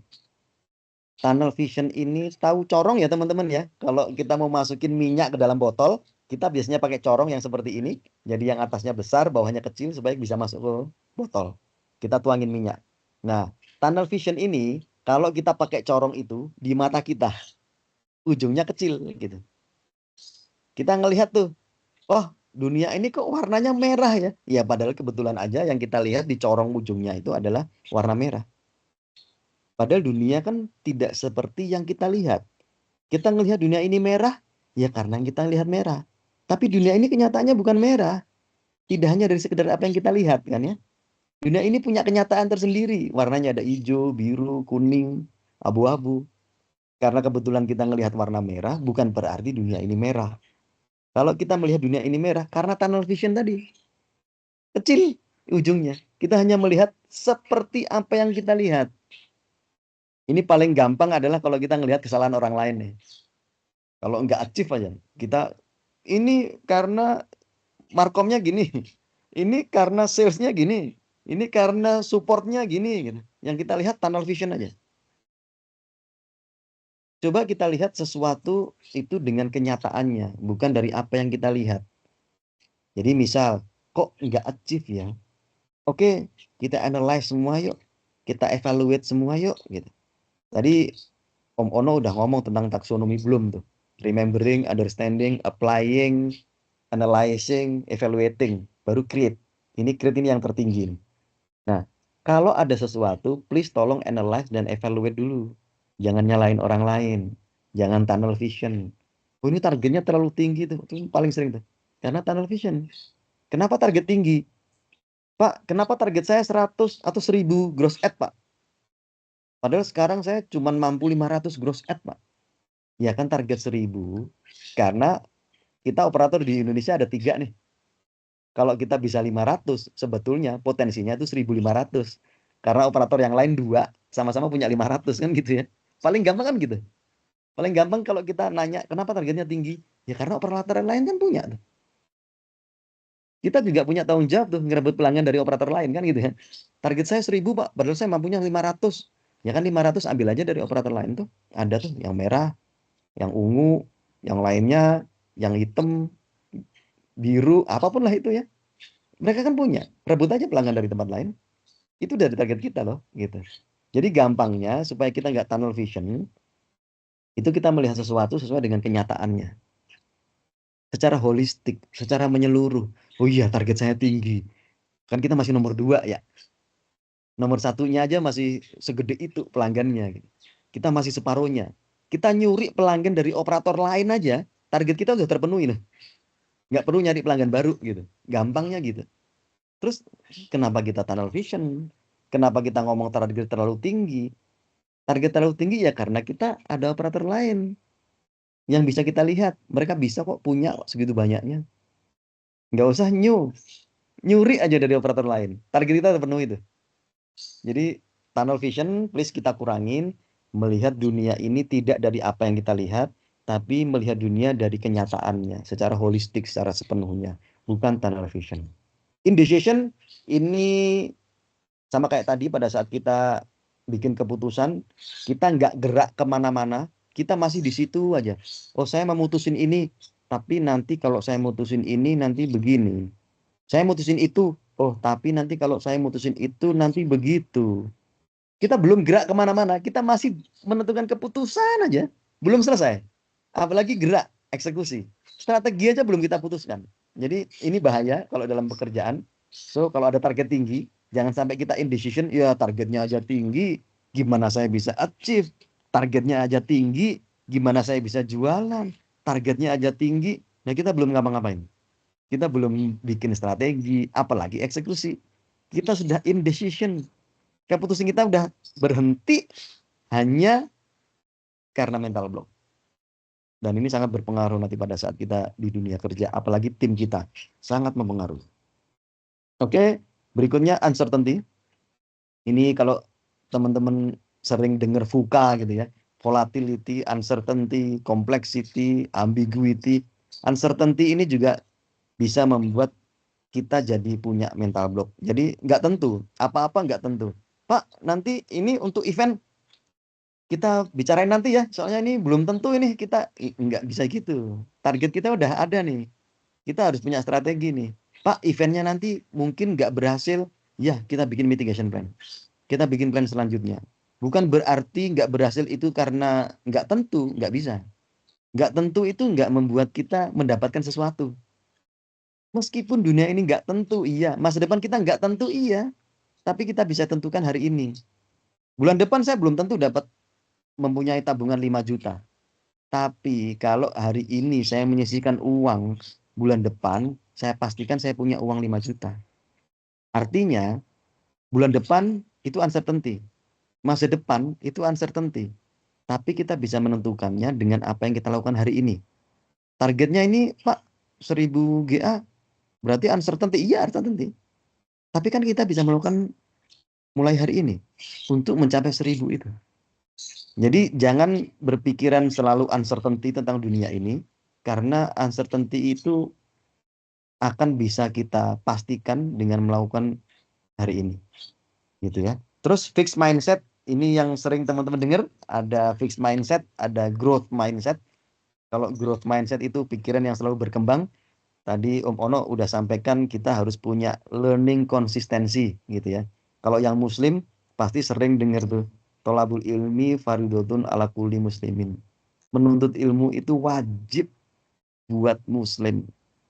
Tunnel vision ini tahu corong ya teman-teman ya. Kalau kita mau masukin minyak ke dalam botol, kita biasanya pakai corong yang seperti ini. Jadi yang atasnya besar, bawahnya kecil supaya bisa masuk ke botol. Kita tuangin minyak. Nah, tunnel vision ini kalau kita pakai corong itu di mata kita, ujungnya kecil gitu. Kita ngelihat tuh, oh dunia ini kok warnanya merah ya. Ya padahal kebetulan aja yang kita lihat di corong ujungnya itu adalah warna merah. Padahal dunia kan tidak seperti yang kita lihat. Kita ngelihat dunia ini merah, ya karena kita lihat merah. Tapi dunia ini kenyataannya bukan merah. Tidak hanya dari sekedar apa yang kita lihat kan ya. Dunia ini punya kenyataan tersendiri. Warnanya ada hijau, biru, kuning, abu-abu. Karena kebetulan kita ngelihat warna merah, bukan berarti dunia ini merah. Kalau kita melihat dunia ini merah, karena tunnel vision tadi. Kecil ujungnya. Kita hanya melihat seperti apa yang kita lihat. Ini paling gampang adalah kalau kita ngelihat kesalahan orang lain nih. Kalau nggak achieve aja, kita ini karena markomnya gini, ini karena salesnya gini, ini karena supportnya gini, gitu. Yang kita lihat tunnel vision aja. Coba kita lihat sesuatu itu dengan kenyataannya, bukan dari apa yang kita lihat. Jadi misal, kok nggak achieve ya? Oke, kita analyze semua yuk. Kita evaluate semua yuk. Gitu. Tadi Om Ono udah ngomong tentang taksonomi belum tuh? Remembering, understanding, applying, analyzing, evaluating, baru create. Ini create ini yang tertinggi. Nah, kalau ada sesuatu, please tolong analyze dan evaluate dulu. Jangan nyalain orang lain. Jangan tunnel vision. Oh, ini targetnya terlalu tinggi tuh. Itu paling sering tuh. Karena tunnel vision. Kenapa target tinggi? Pak, kenapa target saya 100 atau 1000 gross ad, Pak? Padahal sekarang saya cuma mampu 500 gross ad, Pak. Ya kan target 1000. Karena kita operator di Indonesia ada 3 nih. Kalau kita bisa 500, sebetulnya potensinya itu 1500. Karena operator yang lain 2, sama-sama punya 500 kan gitu ya. Paling gampang kan gitu. Paling gampang kalau kita nanya, kenapa targetnya tinggi? Ya karena operator yang lain kan punya tuh. Kita juga punya tanggung jawab tuh ngerebut pelanggan dari operator lain kan gitu ya. Target saya 1000 Pak, padahal saya mampunya 500. Ya kan 500 ambil aja dari operator lain tuh. Ada tuh yang merah, yang ungu, yang lainnya, yang hitam, biru, apapun lah itu ya. Mereka kan punya. Rebut aja pelanggan dari tempat lain. Itu dari target kita loh gitu. Jadi gampangnya supaya kita nggak tunnel vision, itu kita melihat sesuatu sesuai dengan kenyataannya. Secara holistik, secara menyeluruh. Oh iya target saya tinggi. Kan kita masih nomor 2 ya. Nomor satunya aja masih segede itu pelanggannya. Gitu. Kita masih separuhnya. Kita nyuri pelanggan dari operator lain aja, target kita udah terpenuhi loh. Nggak perlu nyari pelanggan baru gitu. Gampangnya gitu. Terus kenapa kita tunnel vision? Kenapa kita ngomong target terlalu tinggi? Target terlalu tinggi ya karena kita ada operator lain yang bisa kita lihat. Mereka bisa kok punya segitu banyaknya. Nggak usah nyuri aja dari operator lain. Target kita terpenuhi itu. Jadi tunnel vision please kita kurangin. Melihat dunia ini tidak dari apa yang kita lihat, tapi melihat dunia dari kenyataannya. Secara holistik, secara sepenuhnya. Bukan tunnel vision. Indecision ini sama kayak tadi pada saat kita bikin keputusan, kita nggak gerak kemana-mana, kita masih di situ aja. Oh saya memutusin ini, tapi nanti kalau saya mutusin ini nanti begini. Saya mutusin itu, oh tapi nanti kalau saya mutusin itu nanti begitu. Kita belum gerak kemana-mana, kita masih menentukan keputusan aja, belum selesai. Apalagi gerak, eksekusi. Strategi aja belum kita putuskan. Jadi ini bahaya kalau dalam pekerjaan. So kalau ada target tinggi, jangan sampai kita indecision, ya targetnya aja tinggi, gimana saya bisa achieve? Targetnya aja tinggi, gimana saya bisa jualan? Targetnya aja tinggi, nah kita belum ngapa-ngapain. Kita belum bikin strategi, apalagi eksekusi. Kita sudah indecision. Keputusan kita udah berhenti hanya karena mental block. Dan ini sangat berpengaruh nanti pada saat kita di dunia kerja, apalagi tim kita. Sangat mempengaruhi. Oke, berikutnya uncertainty. Ini kalau teman-teman sering dengar VUCA gitu ya. Volatility, uncertainty, complexity, ambiguity. Uncertainty ini juga bisa membuat kita jadi punya mental block. Jadi nggak tentu, apa-apa nggak tentu. Pak, nanti ini untuk event kita bicarain nanti ya, soalnya ini belum tentu ini kita nggak bisa gitu. Target kita udah ada nih. Kita harus punya strategi nih. Pak, eventnya nanti mungkin nggak berhasil, ya kita bikin mitigation plan. Kita bikin plan selanjutnya. Bukan berarti nggak berhasil itu karena nggak tentu, nggak bisa. Nggak tentu itu nggak membuat kita mendapatkan sesuatu. Meskipun dunia ini nggak tentu, iya. Masa depan kita nggak tentu, iya. Tapi kita bisa tentukan hari ini. Bulan depan saya belum tentu dapat mempunyai tabungan 5 juta. Tapi kalau hari ini saya menyisihkan uang, bulan depan saya pastikan saya punya uang 5 juta. Artinya bulan depan itu uncertainty. Masa depan itu uncertainty. Tapi kita bisa menentukannya dengan apa yang kita lakukan hari ini. Targetnya ini Pak 1000 GA berarti uncertainty. Iya uncertainty. Tapi kan kita bisa melakukan mulai hari ini untuk mencapai 1000 itu. Jadi jangan berpikiran selalu uncertainty tentang dunia ini, karena uncertainty itu akan bisa kita pastikan dengan melakukan hari ini, gitu ya. Terus fixed mindset, ini yang sering teman-teman dengar, ada fixed mindset, ada growth mindset. Kalau growth mindset itu pikiran yang selalu berkembang. Tadi Om Ono udah sampaikan kita harus punya learning konsistensi gitu ya. Kalau yang muslim pasti sering dengar tuh, tolabul ilmi faridotun ala kulli muslimin. Menuntut ilmu itu wajib buat muslim.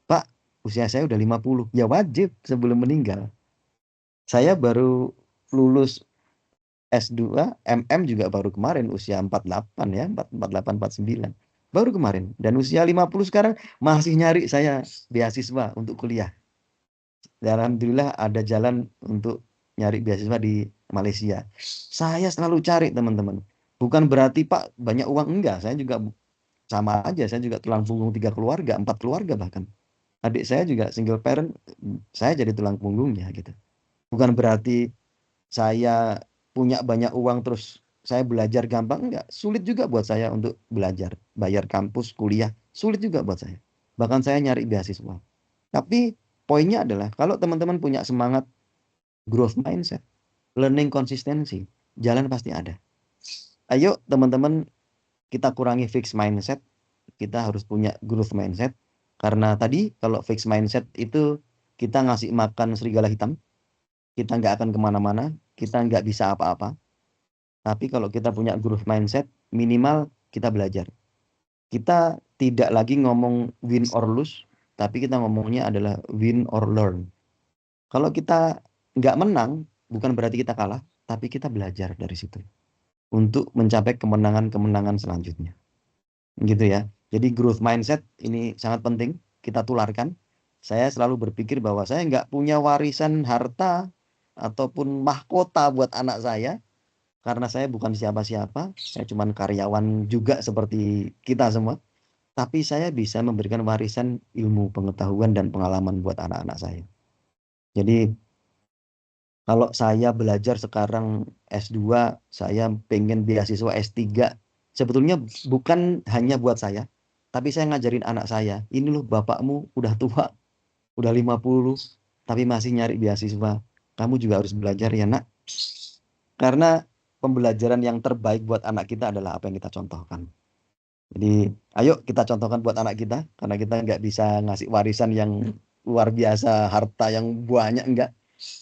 Pak, usia saya udah 50. Ya wajib sebelum meninggal. Saya baru lulus S2, MM juga baru kemarin usia 48 ya, 48, 49. Baru kemarin. Dan usia 50 sekarang masih nyari saya beasiswa untuk kuliah. Dan alhamdulillah ada jalan untuk nyari beasiswa di Malaysia. Saya selalu cari teman-teman. Bukan berarti Pak banyak uang, enggak. Saya juga sama aja. Saya juga tulang punggung 3 keluarga, 4 keluarga bahkan. Adik saya juga single parent. Saya jadi tulang punggungnya gitu. Bukan berarti saya punya banyak uang terus saya belajar gampang, enggak. Sulit juga buat saya untuk belajar. Bayar kampus, kuliah. Sulit juga buat saya. Bahkan saya nyari beasiswa. Tapi poinnya adalah kalau teman-teman punya semangat growth mindset, learning konsistensi, jalan pasti ada. Ayo teman-teman, kita kurangi fixed mindset, kita harus punya growth mindset. Karena tadi kalau fixed mindset itu kita ngasih makan serigala hitam, kita nggak akan kemana-mana, kita nggak bisa apa-apa. Tapi kalau kita punya growth mindset, minimal kita belajar. Kita tidak lagi ngomong win or lose, tapi kita ngomongnya adalah win or learn. Kalau kita nggak menang, bukan berarti kita kalah, tapi kita belajar dari situ untuk mencapai kemenangan-kemenangan selanjutnya. Gitu ya. Jadi growth mindset ini sangat penting kita tularkan. Saya selalu berpikir bahwa saya nggak punya warisan harta ataupun mahkota buat anak saya, karena saya bukan siapa-siapa, saya cuma karyawan juga seperti kita semua. Tapi saya bisa memberikan warisan ilmu, pengetahuan, dan pengalaman buat anak-anak saya. Jadi kalau saya belajar sekarang S2, saya pengen beasiswa S3. Sebetulnya bukan hanya buat saya, tapi saya ngajarin anak saya. Ini loh bapakmu udah tua, udah 50, tapi masih nyari beasiswa. Kamu juga harus belajar ya nak. Karena pembelajaran yang terbaik buat anak kita adalah apa yang kita contohkan. Jadi ayo kita contohkan buat anak kita. Karena kita nggak bisa ngasih warisan yang luar biasa, harta yang banyak, enggak.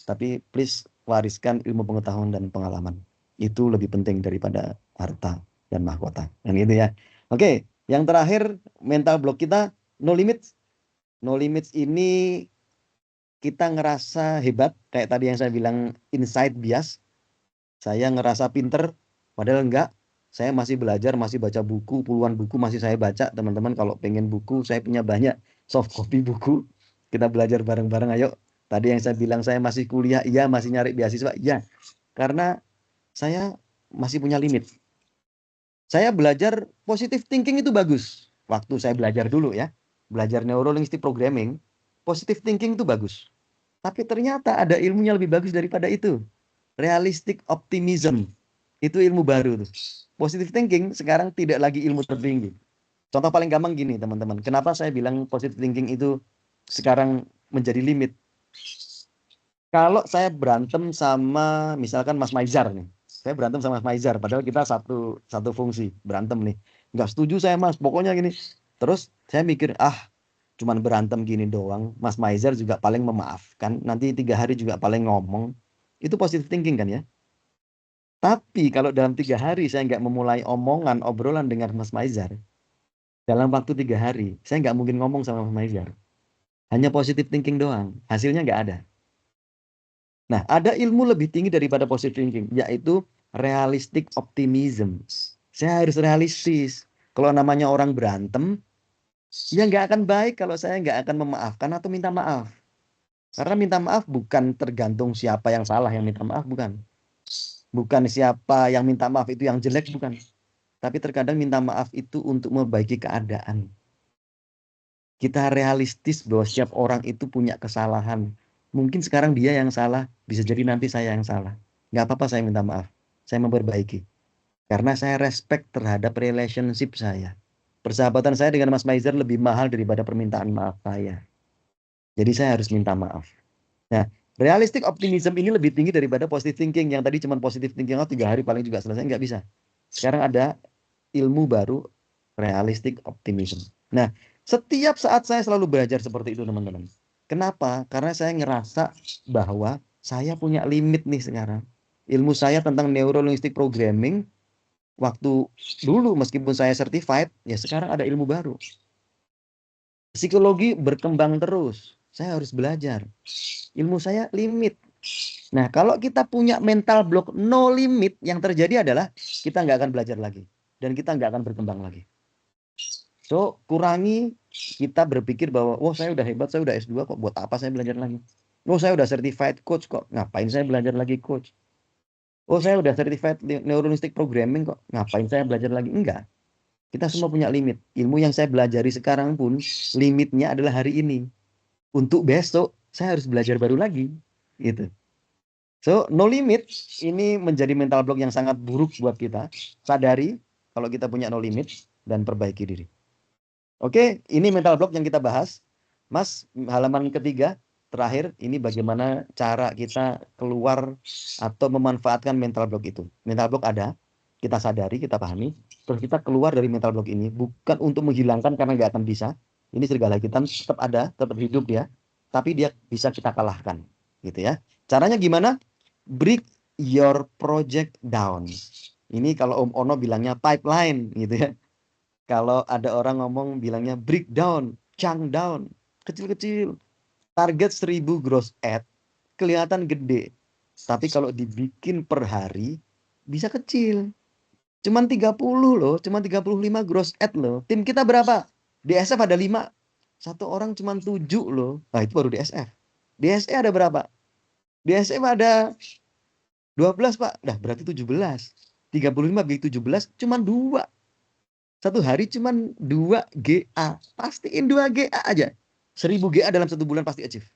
Tapi please wariskan ilmu pengetahuan dan pengalaman. Itu lebih penting daripada harta dan mahkota. Dan itu ya. Oke, yang terakhir mental block kita no limits. No limits ini kita ngerasa hebat kayak tadi yang saya bilang inside bias. Saya ngerasa pinter padahal enggak. Saya masih belajar, masih baca buku, puluhan buku masih saya baca. Teman-teman kalau pengen buku, saya punya banyak soft copy buku. Kita belajar bareng-bareng ayo. Tadi yang saya bilang saya masih kuliah, iya, masih nyari beasiswa, iya. Karena saya masih punya limit. Saya belajar positive thinking itu bagus. Waktu saya belajar dulu ya, belajar neurolinguistic programming, positive thinking itu bagus. Tapi ternyata ada ilmunya lebih bagus daripada itu. Realistic optimism. Itu ilmu baru tuh. Positive thinking sekarang tidak lagi ilmu tertinggi. Contoh paling gampang gini teman-teman. Kenapa saya bilang positive thinking itu sekarang menjadi limit? Kalau saya berantem sama misalkan Mas Maizar nih. Saya berantem sama Mas Maizar padahal kita satu satu fungsi, berantem nih. Nggak setuju saya Mas, pokoknya gini. Terus saya mikir, cuman berantem gini doang. Mas Maizar juga paling memaafkan. Nanti 3 hari juga paling ngomong. Itu positive thinking kan ya. Tapi kalau dalam 3 hari saya nggak memulai omongan, obrolan dengan Mas Maizar. Dalam waktu 3 hari, saya nggak mungkin ngomong sama Mas Maizar. Hanya positive thinking doang. Hasilnya nggak ada. Nah, ada ilmu lebih tinggi daripada positive thinking, yaitu realistic optimism. Saya harus realistis. Kalau namanya orang berantem, ya nggak akan baik kalau saya nggak akan memaafkan atau minta maaf. Karena minta maaf bukan tergantung siapa yang salah yang minta maaf, bukan. Bukan siapa yang minta maaf itu yang jelek, bukan. Tapi terkadang minta maaf itu untuk memperbaiki keadaan. Kita realistis bahwa setiap orang itu punya kesalahan. Mungkin sekarang dia yang salah, bisa jadi nanti saya yang salah. Nggak apa-apa saya minta maaf. Saya memperbaiki. Karena saya respect terhadap relationship saya. Persahabatan saya dengan Mas Maizar lebih mahal daripada permintaan maaf saya. Jadi saya harus minta maaf. Nah, Realistic optimism ini lebih tinggi daripada positive thinking. Yang tadi cuma positive thinking, 3 hari paling juga selesai. Nggak bisa. Sekarang ada ilmu baru, realistic optimism. Nah, setiap saat saya selalu belajar seperti itu, teman-teman. Kenapa? Karena saya ngerasa bahwa saya punya limit nih sekarang. Ilmu saya tentang neuro-linguistic programming, waktu dulu meskipun saya certified, ya sekarang ada ilmu baru. Psikologi berkembang terus. Saya harus belajar. Ilmu saya limit. Nah, kalau kita punya mental block no limit, yang terjadi adalah kita nggak akan belajar lagi. Dan kita nggak akan berkembang lagi. So, kurangi kita berpikir bahwa, oh saya udah hebat, saya udah S2 kok, buat apa saya belajar lagi? Oh saya udah certified coach kok, ngapain saya belajar lagi coach? Oh saya udah certified neurolinguistic programming kok, ngapain saya belajar lagi? Enggak. Kita semua punya limit. Ilmu yang saya belajari sekarang pun, limitnya adalah hari ini. Untuk besok, saya harus belajar baru lagi. Gitu. So, no limit ini menjadi mental block yang sangat buruk buat kita. Sadari kalau kita punya no limit dan perbaiki diri. Oke, ini mental block yang kita bahas. Mas, halaman ketiga, terakhir, ini bagaimana cara kita keluar atau memanfaatkan mental block itu. Mental block ada, kita sadari, kita pahami, terus kita keluar dari mental block ini, bukan untuk menghilangkan karena nggak akan bisa. Ini serigala hitam tetap ada, tetap hidup dia, tapi dia bisa kita kalahkan. Gitu ya. Caranya gimana? Break your project down. Ini kalau Om Ono bilangnya pipeline, gitu ya. Kalau ada orang ngomong bilangnya breakdown, chunk down, kecil-kecil. Target 1000 gross add kelihatan gede. Tapi kalau dibikin per hari bisa kecil. Cuman 30 loh, cuman 35 gross add loh. Tim kita berapa? DSF ada 5. Satu orang cuman 7 loh. Nah, itu baru DSF. DSE ada berapa? DSF ada 12, Pak. Nah, berarti 17. 35 bagi 17 cuman 2. Satu hari cuman 2 GA. Pastiin 2 GA aja. 1000 GA dalam 1 bulan pasti achieve.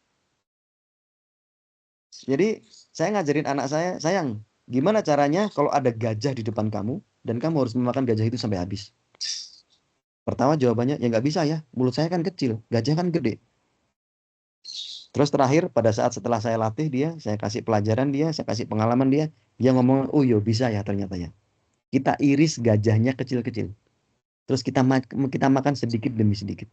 Jadi saya ngajarin anak saya, sayang, gimana caranya kalau ada gajah di depan kamu dan kamu harus memakan gajah itu sampai habis? Pertama jawabannya, ya nggak bisa ya. Mulut saya kan kecil, gajah kan gede. Terus terakhir pada saat setelah saya latih dia, saya kasih pelajaran dia, saya kasih pengalaman dia ngomong, oh iya bisa ya ternyata ya. Kita iris gajahnya kecil-kecil. Terus kita makan sedikit demi sedikit.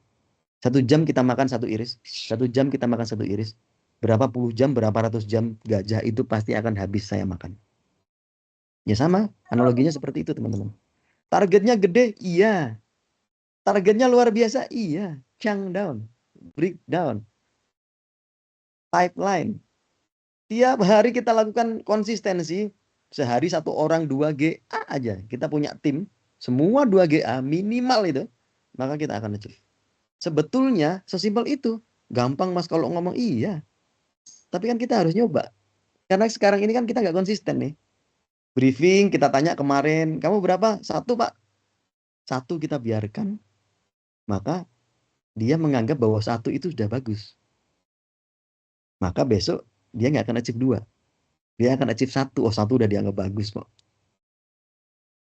1 jam kita makan 1 iris. 1 jam kita makan 1 iris. Berapa puluh jam, berapa ratus jam gajah itu pasti akan habis saya makan. Ya sama, analoginya seperti itu teman-teman. Targetnya gede, iya. Targetnya luar biasa, iya. Chunk down, breakdown, pipeline. Tiap hari kita lakukan konsistensi. Sehari 1 orang 2 GA aja. Kita punya tim, semua 2 GA minimal itu. Maka kita akan achieve. Sebetulnya sesimpel itu. Gampang mas kalau ngomong iya. Tapi kan kita harus nyoba. Karena sekarang ini kan kita nggak konsisten nih. Briefing kita tanya kemarin, kamu berapa? 1 Pak. 1 kita biarkan. Maka dia menganggap bahwa 1 itu sudah bagus. Maka besok dia nggak akan achieve 2. Dia akan achieve 1. Oh 1 udah dianggap bagus kok.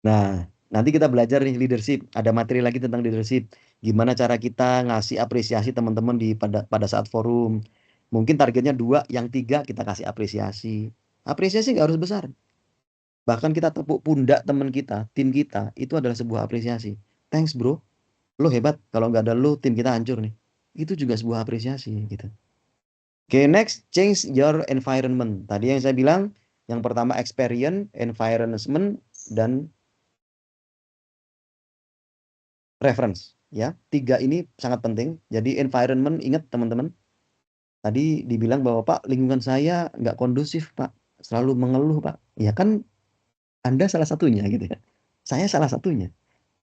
Nah, nanti kita belajar nih leadership. Ada materi lagi tentang leadership. Gimana cara kita ngasih apresiasi teman-teman pada saat forum. Mungkin targetnya 2, yang 3 kita kasih apresiasi. Apresiasi nggak harus besar. Bahkan kita tepuk pundak teman kita, tim kita, itu adalah sebuah apresiasi. Thanks bro, lo hebat. Kalau nggak ada lo, tim kita hancur nih. Itu juga sebuah apresiasi gitu. Oke, next, change your environment. Tadi yang saya bilang, yang pertama experience, environment, dan reference. Ya, 3 ini sangat penting. Jadi environment, ingat teman-teman. Tadi dibilang bahwa Pak, lingkungan saya nggak kondusif Pak. Selalu mengeluh Pak. Ya kan, Anda salah satunya gitu ya. Saya salah satunya.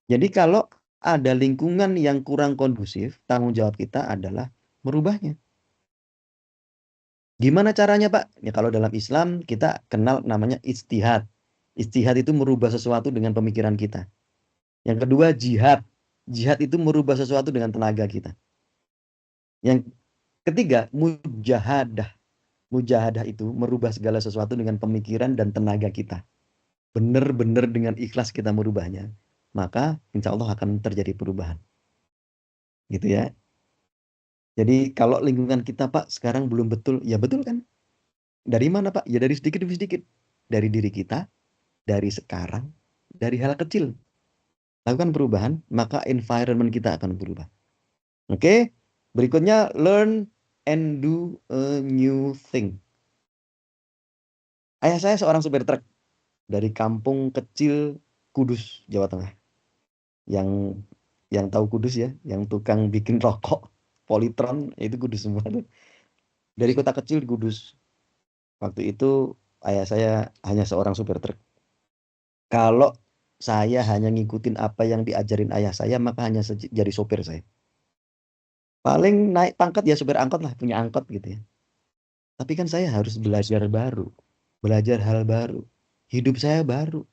Jadi kalau ada lingkungan yang kurang kondusif, tanggung jawab kita adalah merubahnya. Gimana caranya Pak? Ya kalau dalam Islam kita kenal namanya ijtihad. Ijtihad itu merubah sesuatu dengan pemikiran kita. Yang kedua jihad. Jihad itu merubah sesuatu dengan tenaga kita. Yang ketiga mujahadah. Mujahadah itu merubah segala sesuatu dengan pemikiran dan tenaga kita. Benar-benar dengan ikhlas kita merubahnya. Maka insya Allah akan terjadi perubahan. Gitu ya. Jadi kalau lingkungan kita Pak sekarang belum betul, ya betul kan? Dari mana, Pak? Ya dari sedikit demi sedikit. Dari diri kita, dari sekarang, dari hal kecil. Lakukan perubahan, maka environment kita akan berubah. Oke? Berikutnya, learn and do a new thing. Ayah saya seorang supir truk dari kampung kecil Kudus, Jawa Tengah. Yang tahu Kudus ya, yang tukang bikin rokok, Polytron, itu Kudus semua tuh. Dari kota kecil Kudus. Waktu itu ayah saya hanya seorang supir truk. Kalau saya hanya ngikutin apa yang diajarin ayah saya, maka hanya jadi sopir saya. Paling naik pangkat ya supir angkot lah, punya angkot gitu ya. Tapi kan saya harus belajar baru, belajar hal baru. Hidup saya baru.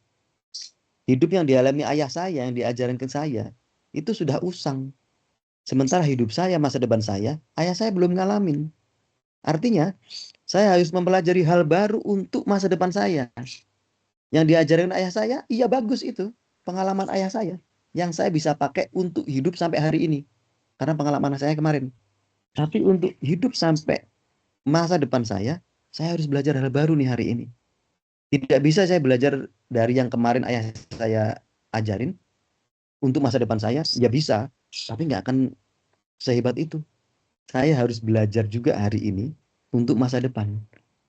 Hidup yang dialami ayah saya, yang diajarin ke saya, itu sudah usang. Sementara hidup saya, masa depan saya, ayah saya belum ngalamin. Artinya, saya harus mempelajari hal baru untuk masa depan saya. Yang diajarin ayah saya, iya bagus itu. Pengalaman ayah saya. Yang saya bisa pakai untuk hidup sampai hari ini. Karena pengalaman saya kemarin. Tapi untuk hidup sampai masa depan saya harus belajar hal baru nih hari ini. Tidak bisa saya belajar dari yang kemarin ayah saya ajarin untuk masa depan saya. Ya bisa, tapi nggak akan sehebat itu. Saya harus belajar juga hari ini untuk masa depan.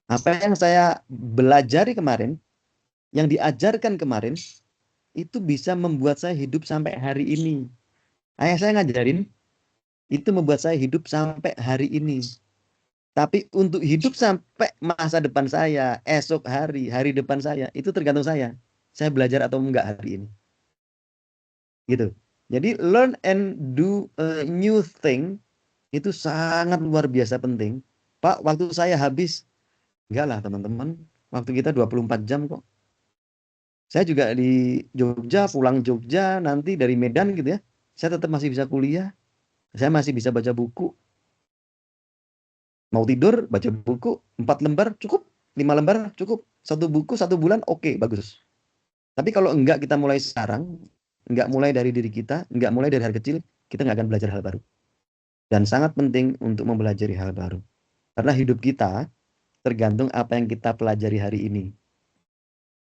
Apa yang saya belajari kemarin, yang diajarkan kemarin, itu bisa membuat saya hidup sampai hari ini. Ayah saya ngajarin, itu membuat saya hidup sampai hari ini. Tapi untuk hidup sampai masa depan saya, esok hari, hari depan saya, itu tergantung saya. Saya belajar atau enggak hari ini. Gitu. Jadi learn and do a new thing itu sangat luar biasa penting. Pak, waktu saya habis. Enggak lah teman-teman. Waktu kita 24 jam kok. Saya juga di Jogja, pulang Jogja, nanti dari Medan gitu ya. Saya tetap masih bisa kuliah. Saya masih bisa baca buku. Mau tidur, baca buku, 4 lembar cukup. 5 lembar cukup. Satu buku, 1 bulan, oke, bagus. Tapi kalau enggak kita mulai sekarang, enggak mulai dari diri kita, enggak mulai dari hal kecil, kita enggak akan belajar hal baru. Dan sangat penting untuk mempelajari hal baru. Karena hidup kita tergantung apa yang kita pelajari hari ini.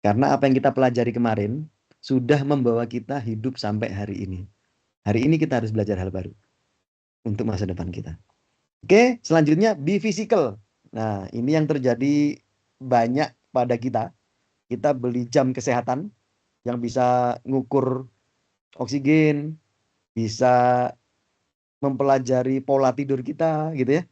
Karena apa yang kita pelajari kemarin sudah membawa kita hidup sampai hari ini. Hari ini kita harus belajar hal baru untuk masa depan kita. Oke, selanjutnya be physical. Nah, ini yang terjadi banyak pada kita. Kita beli jam kesehatan yang bisa ngukur oksigen, bisa mempelajari pola tidur kita gitu ya.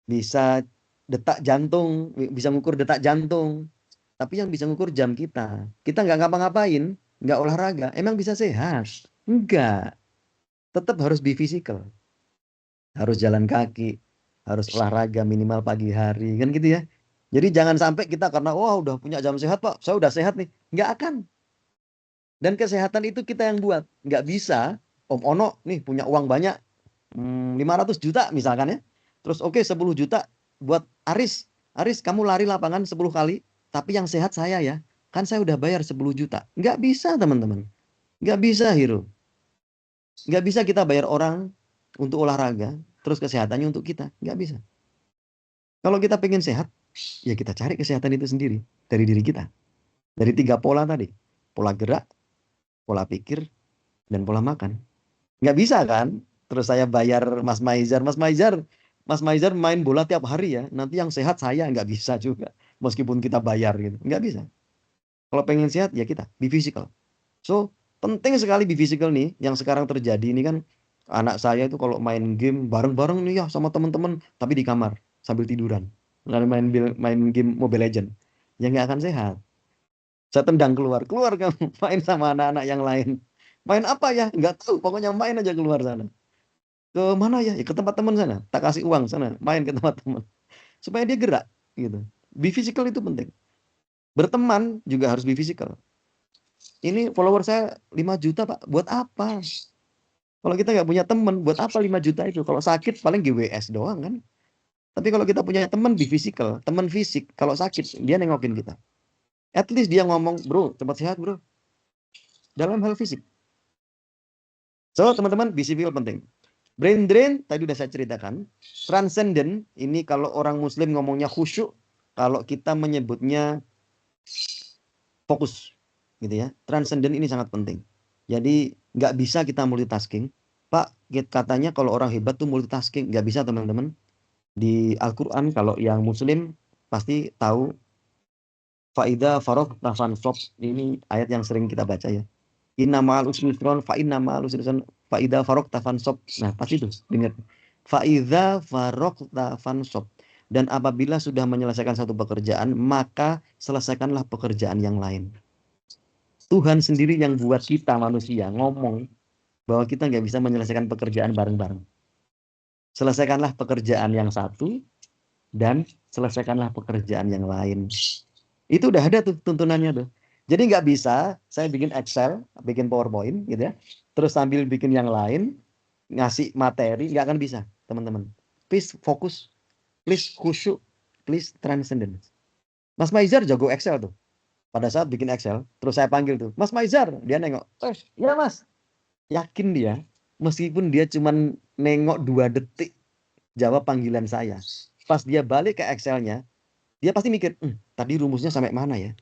Bisa detak jantung, bisa ngukur detak jantung. Tapi yang bisa ngukur jam kita. Kita nggak ngapa-ngapain, nggak olahraga, emang bisa sehat? Enggak. Tetap harus be physical. Harus jalan kaki, harus olahraga minimal pagi hari, kan gitu ya. Jadi jangan sampai kita karena wah udah punya jam sehat Pak, saya udah sehat nih. Nggak akan. Dan kesehatan itu kita yang buat. Nggak bisa Om Ono nih punya uang banyak, 500 juta misalkan ya. Terus oke 10 juta buat Aris. Aris kamu lari lapangan 10 kali, tapi yang sehat saya ya. Kan saya udah bayar 10 juta. Nggak bisa teman-teman. Nggak bisa Hero. Nggak bisa kita bayar orang untuk olahraga, terus kesehatannya untuk kita. Nggak bisa. Kalau kita pengen sehat, ya kita cari kesehatan itu sendiri. Dari diri kita. Dari 3 pola tadi. Pola gerak, pola pikir, dan pola makan. Nggak bisa kan? Terus saya bayar Mas Maizar. Mas Maizar main bola tiap hari ya. Nanti yang sehat saya nggak bisa juga. Meskipun kita bayar gitu. Nggak bisa. Kalau pengen sehat ya kita be physical. So penting sekali be physical nih. Yang sekarang terjadi ini kan anak saya itu kalau main game bareng-bareng nih ya sama teman-teman. Tapi di kamar sambil tiduran. Lalu main game Mobile Legend. Ya nggak akan sehat. Saya tendang keluar. Keluar kamu main sama anak-anak yang lain. Main apa ya? Nggak tahu. Pokoknya main aja keluar sana. Ke mana ya? Ya ke tempat teman sana. Tak kasih uang sana. Main ke tempat teman. Supaya dia gerak. Gitu. Be physical itu penting. Berteman juga harus be physical. Ini follower saya 5 juta Pak. Buat apa? Kalau kita nggak punya teman, buat apa 5 juta itu? Kalau sakit paling GWS doang kan. Tapi kalau kita punya teman be physical. Teman fisik. Kalau sakit dia nengokin kita. At least dia ngomong, bro cepat sehat bro. Dalam hal fisik. So teman-teman be physical penting. Brain drain tadi udah saya ceritakan. Transcendent ini kalau orang muslim ngomongnya khusyuk. kalau kita menyebutnya fokus, gitu ya. Transenden ini sangat penting. Jadi nggak bisa kita multitasking. Pak, katanya kalau orang hebat tuh multitasking. Nggak bisa teman-teman. Di Al-Quran kalau yang Muslim pasti tahu Faida Farok Tafan Sob. Ini ayat yang sering kita baca ya. Inna ma'al usri yusron fa inna ma'al usri yusron faida farok tafan sob. Nah, pasti itu dengar. Faida farok tafan sob. Dan apabila sudah menyelesaikan satu pekerjaan, maka selesaikanlah pekerjaan yang lain. Tuhan sendiri yang buat kita manusia ngomong bahwa kita nggak bisa menyelesaikan pekerjaan bareng-bareng. Selesaikanlah pekerjaan yang satu dan selesaikanlah pekerjaan yang lain. Itu udah ada tuh tuntunannya tuh. Jadi nggak bisa saya bikin Excel, bikin PowerPoint gitu ya, terus sambil bikin yang lain, ngasih materi, nggak akan bisa, teman-teman. Please fokus, please khusyuk, please transcendence. Mas Maizar jago Excel tuh. Pada saat bikin Excel, terus saya panggil tuh, Mas Maizar, dia nengok, ya Mas. Yakin dia, meskipun dia cuman nengok 2 detik jawab panggilan saya. Pas dia balik ke Excelnya, dia pasti mikir, tadi rumusnya sampai mana ya?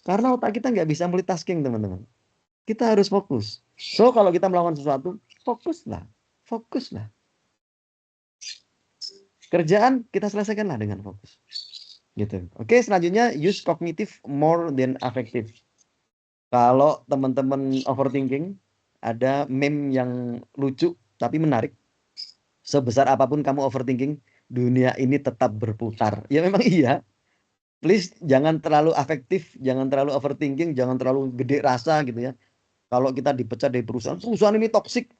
Karena otak kita nggak bisa multitasking, teman-teman. Kita harus fokus. So, kalau kita melakukan sesuatu, fokuslah. Fokuslah. Kerjaan kita selesaikanlah dengan fokus. Gitu. Oke, selanjutnya use cognitive more than affective. Kalau teman-teman overthinking, ada meme yang lucu tapi menarik. Sebesar apapun kamu overthinking, dunia ini tetap berputar. Ya memang iya. Please jangan terlalu afektif, jangan terlalu overthinking, jangan terlalu gede rasa gitu ya. Kalau kita dipecat dari perusahaan ini toksik.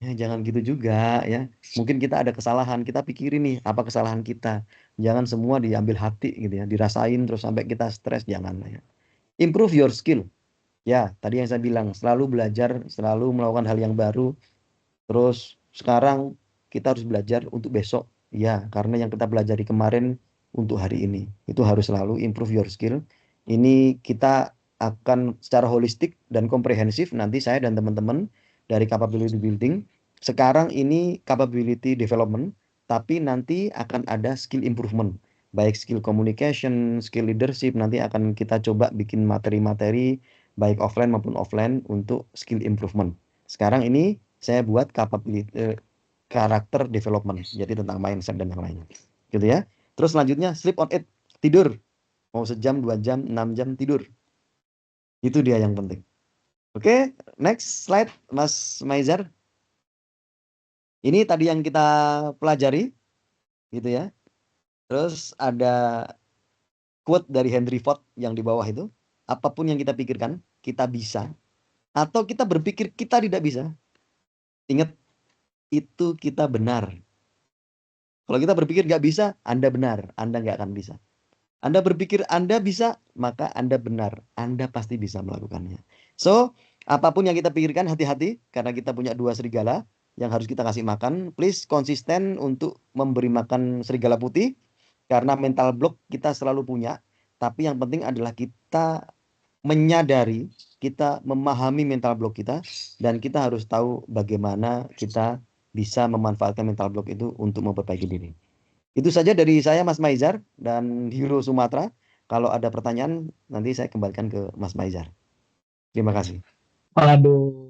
Ya jangan gitu juga ya. Mungkin kita ada kesalahan, kita pikirin nih apa kesalahan kita. Jangan semua diambil hati gitu ya, dirasain terus sampai kita stres, jangan ya. Improve your skill. Ya, tadi yang saya bilang, selalu belajar, selalu melakukan hal yang baru. Terus sekarang kita harus belajar untuk besok. Ya, karena yang kita pelajari kemarin untuk hari ini. Itu harus selalu improve your skill. Ini kita akan secara holistik dan komprehensif nanti saya dan teman-teman dari capability building. Sekarang ini capability development, tapi nanti akan ada skill improvement. Baik skill communication, skill leadership, nanti akan kita coba bikin materi-materi baik offline maupun offline untuk skill improvement. Sekarang ini saya buat capability karakter development, jadi tentang mindset dan yang lainnya, gitu ya. Terus selanjutnya sleep on it, tidur, mau sejam, 2 jam, 6 jam tidur, itu dia yang penting. Oke, next slide, Mas Maizar. Ini tadi yang kita pelajari, gitu ya. Terus ada quote dari Henry Ford yang di bawah itu, apapun yang kita pikirkan, kita bisa, atau kita berpikir kita tidak bisa. Ingat, itu kita benar. Kalau kita berpikir nggak bisa, Anda benar. Anda nggak akan bisa. Anda berpikir Anda bisa, maka Anda benar. Anda pasti bisa melakukannya. So, apapun yang kita pikirkan, hati-hati. Karena kita punya 2 serigala yang harus kita kasih makan. Please konsisten untuk memberi makan serigala putih. Karena mental block kita selalu punya. Tapi yang penting adalah kita menyadari, kita memahami mental block kita. Dan kita harus tahu bagaimana kita bisa memanfaatkan mental block itu untuk memperbaiki diri. Itu saja dari saya, Mas Maizar dan Hero Sumatera. Kalau ada pertanyaan nanti saya kembalikan ke Mas Maizar. Terima kasih. Waduh,